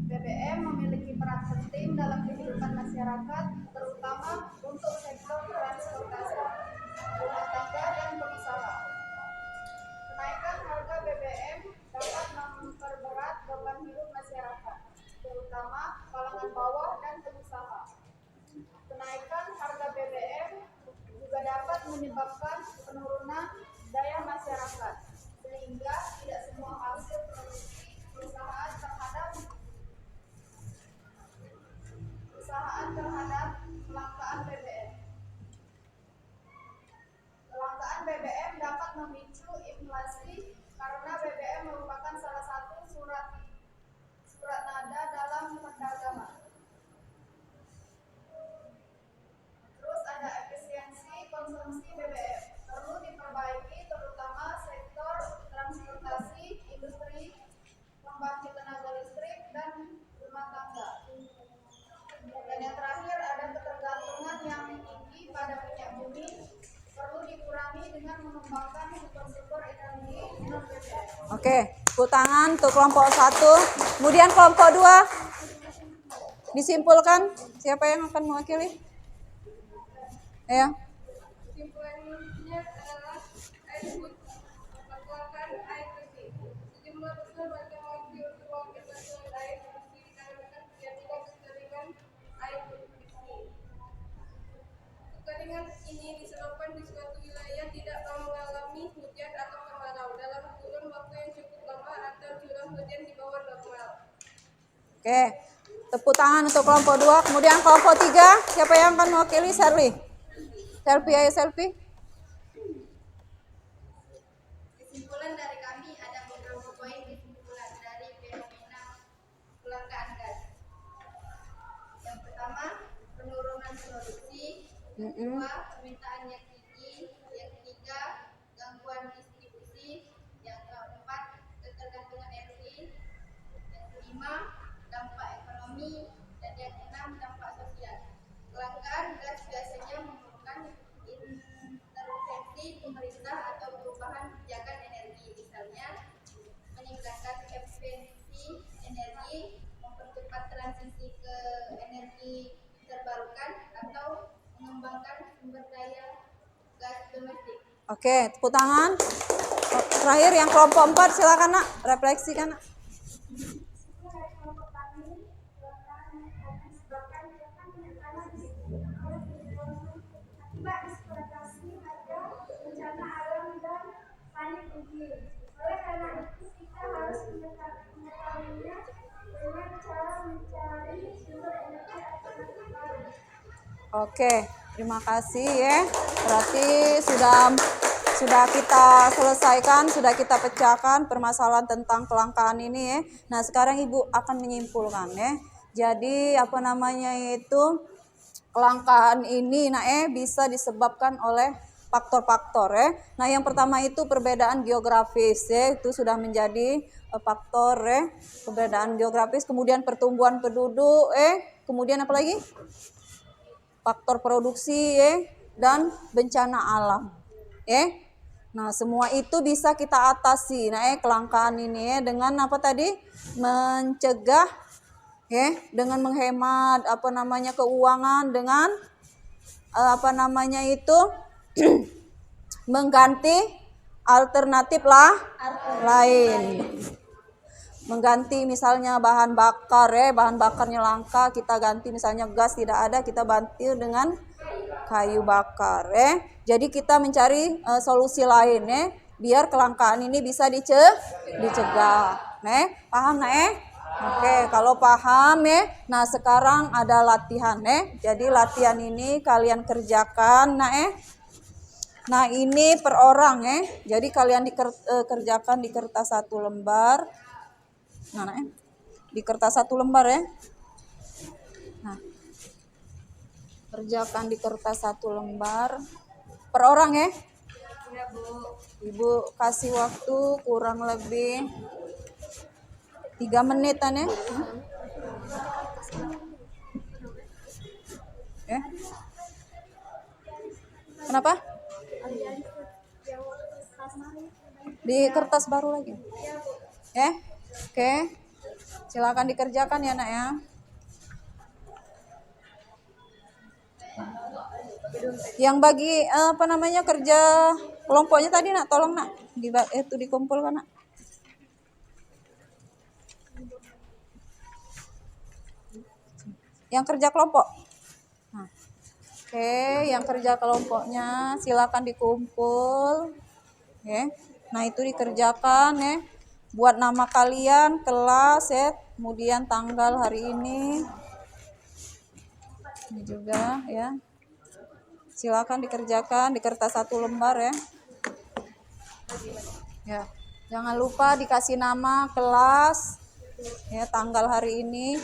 BBM memiliki peran penting dalam kehidupan masyarakat, terutama untuk sektor transportasi, rumah tangga, dan pengusaha. Kenaikan harga BBM dapat memperberat beban hidup masyarakat, terutama kalangan bawah dan pengusaha. Kenaikan harga BBM juga dapat menyebabkan penurunan daya masyarakat, sehingga tidak semua hasil produksi perusahaan terhadap kelangkaan BBM. Kelangkaan BBM dapat memicu inflasi karena BBM merupakan salah satu surat nada dalam perdagangan. Oke, tepuk tangan untuk kelompok 1. Kemudian kelompok 2. Disimpulkan siapa yang akan mewakili? Ya. Kesimpulannya adalah air putih merupakan air bersih. Sejumlah besar warga mengakui untuk mewakilkan suara air bersih dikarenakan terjadinya kekeringan air bersih. Kekeringan ini disebabkan di suatu wilayah tidak mengalami hujan atau kemarau dalam kurun waktu yang cukup lama atau curah hujan di bawah normal. Oke. Tepuk tangan untuk kelompok 2. Kemudian kelompok 3, siapa yang akan mewakili? Selfie. Selfie, ayo selfie. Kesimpulan dari kami ada beberapa poin kesimpulan dari fenomena kelangkaan gas. Yang pertama, penurunan produksi. Yang kedua, permintaan yang tinggi. Yang ketiga, gangguan distribusi. Yang keempat, ketergantungan energi. Yang kelima, dampak ekonomi. Dan yang keenam, dampak sosial. Kelangkaan gas biasanya memerlukan intervensi pemerintah atau perubahan kebijakan energi, misalnya meningkatkan efisiensi energi, mempercepat transisi ke energi terbarukan, atau mengembangkan sumber daya gas domestik. Oke, tepuk tangan. Terakhir yang kelompok 4, silakan Nak, refleksikan Nak. Akibat eksploitasi harga bencana alam dan panik bumi. Oleh karena itu kita harus mengetahuinya dengan cara mencari sumber energi alternatif baru. Oke, terima kasih ya. Berarti sudah kita selesaikan, sudah kita pecahkan permasalahan tentang kelangkaan ini ya. Nah, sekarang Ibu akan menyimpulkan ya. Jadi apa namanya itu kelangkaan ini bisa disebabkan oleh faktor-faktor ya. Nah, yang pertama itu perbedaan geografis ya, itu sudah menjadi faktor ya, perbedaan geografis, kemudian pertumbuhan penduduk kemudian apa lagi? Faktor produksi dan bencana alam. Nah, semua itu bisa kita atasi. Nah, kelangkaan ini dengan apa tadi? Mencegah dengan menghemat keuangan, dengan mengganti alternatif lain. Mengganti misalnya bahan bakar bahan bakarnya langka, kita ganti misalnya gas tidak ada, kita ganti dengan kayu bakar Jadi kita mencari solusi lain biar kelangkaan ini bisa dicegah. Paham Oke, kalau paham nah sekarang ada latihan Jadi latihan ini kalian kerjakan Nah, ini per orang Jadi kalian kerjakan di kertas 1 lembar. Nah, di kertas 1 lembar Nah, kerjakan di kertas 1 lembar per orang Ya, Bu. Ibu kasih waktu kurang lebih 3 menitan Kenapa? Di kertas baru lagi. Oke. Silakan dikerjakan ya, Nak ya. Yang bagi kerja kelompoknya tadi Nak, tolong Nak itu dikumpulkan Nak. Yang kerja kelompok. Nah, yang kerja kelompoknya silakan dikumpul. Nah, itu dikerjakan buat nama kalian, kelas kemudian tanggal hari ini. Ini juga Silakan dikerjakan di kertas 1 lembar Jangan lupa dikasih nama, kelas, tanggal hari ini.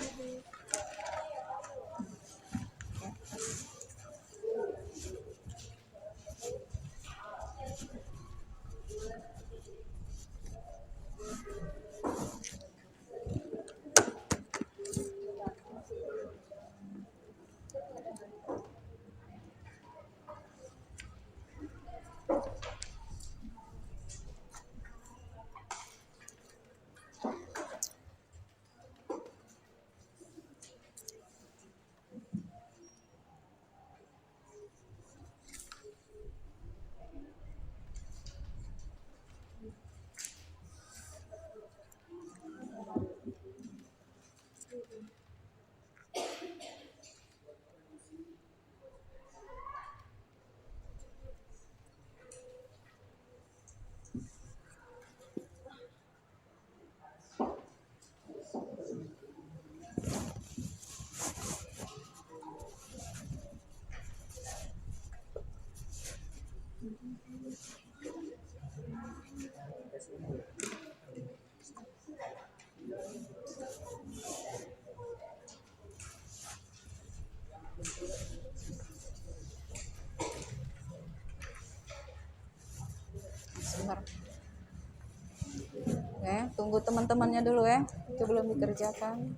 Oke, tunggu teman-temannya dulu ya. Itu belum dikerjakan.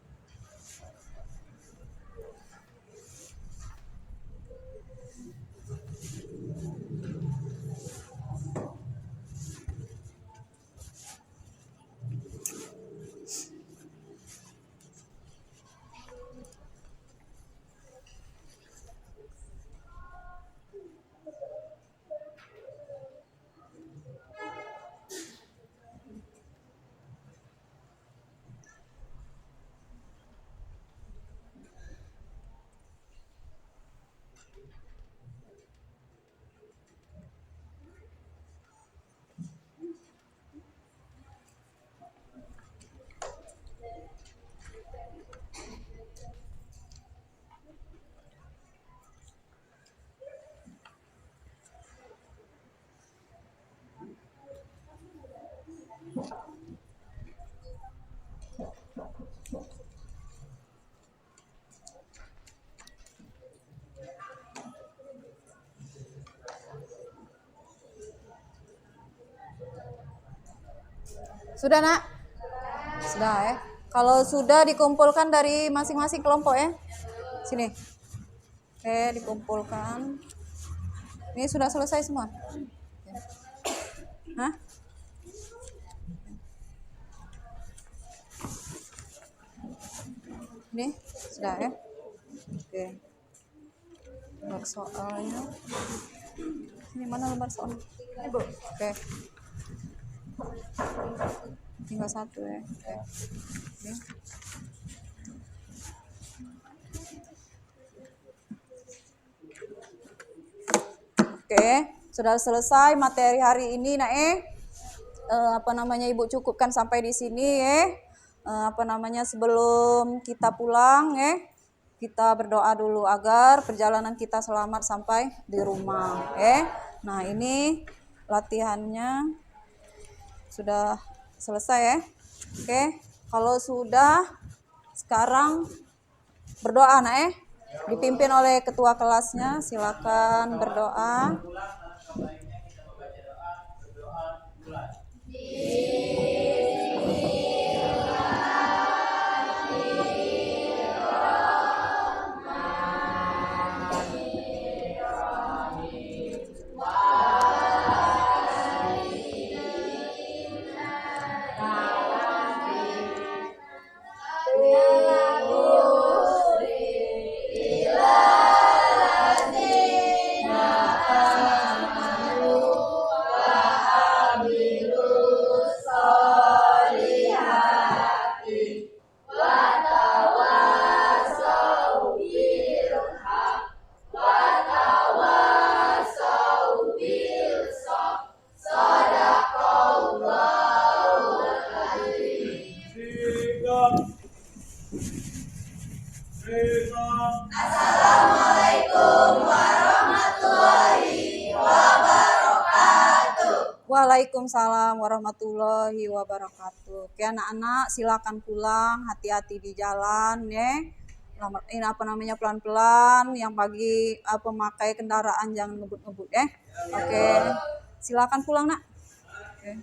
Sudah, Nak? Sudah ya. Kalau sudah dikumpulkan dari masing-masing kelompok ya. Sini. Oke, dikumpulkan. Ini sudah selesai semua? Hah? Ini sudah ya. Oke. Lembar soalnya. Ini mana lembar soalnya? Ini, Bu. Oke. Tinggal satu ya. Oke. Oke. Oke, sudah selesai materi hari ini, Nak. Ibu cukupkan sampai di sini ya. Sebelum kita pulang ya, kita berdoa dulu agar perjalanan kita selamat sampai di rumah ya. Nah, ini latihannya sudah selesai ya. Oke, kalau sudah sekarang berdoa, Nak. Dipimpin oleh ketua kelasnya, silakan berdoa. Pulang alangkah baiknya kita membaca doa, berdoa mulai. Waalaikumsalam warahmatullahi wabarakatuh. Oke, anak-anak silakan pulang, hati-hati di jalan ya. Ini pelan-pelan, yang bagi pemakai kendaraan jangan ngebut-ngebut ya. Oke. Silakan pulang, Nak. Oke.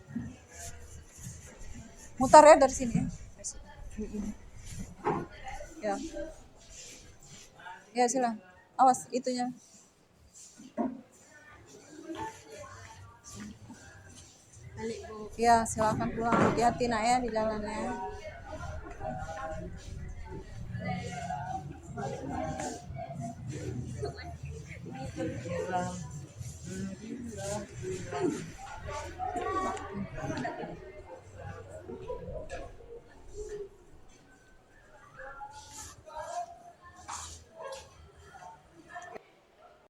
Mutar ya dari sini ya. Ya. Ya, silakan. Awas itunya. Ya, silakan pulang. Hati-hati, Nak ya, di jalan ya.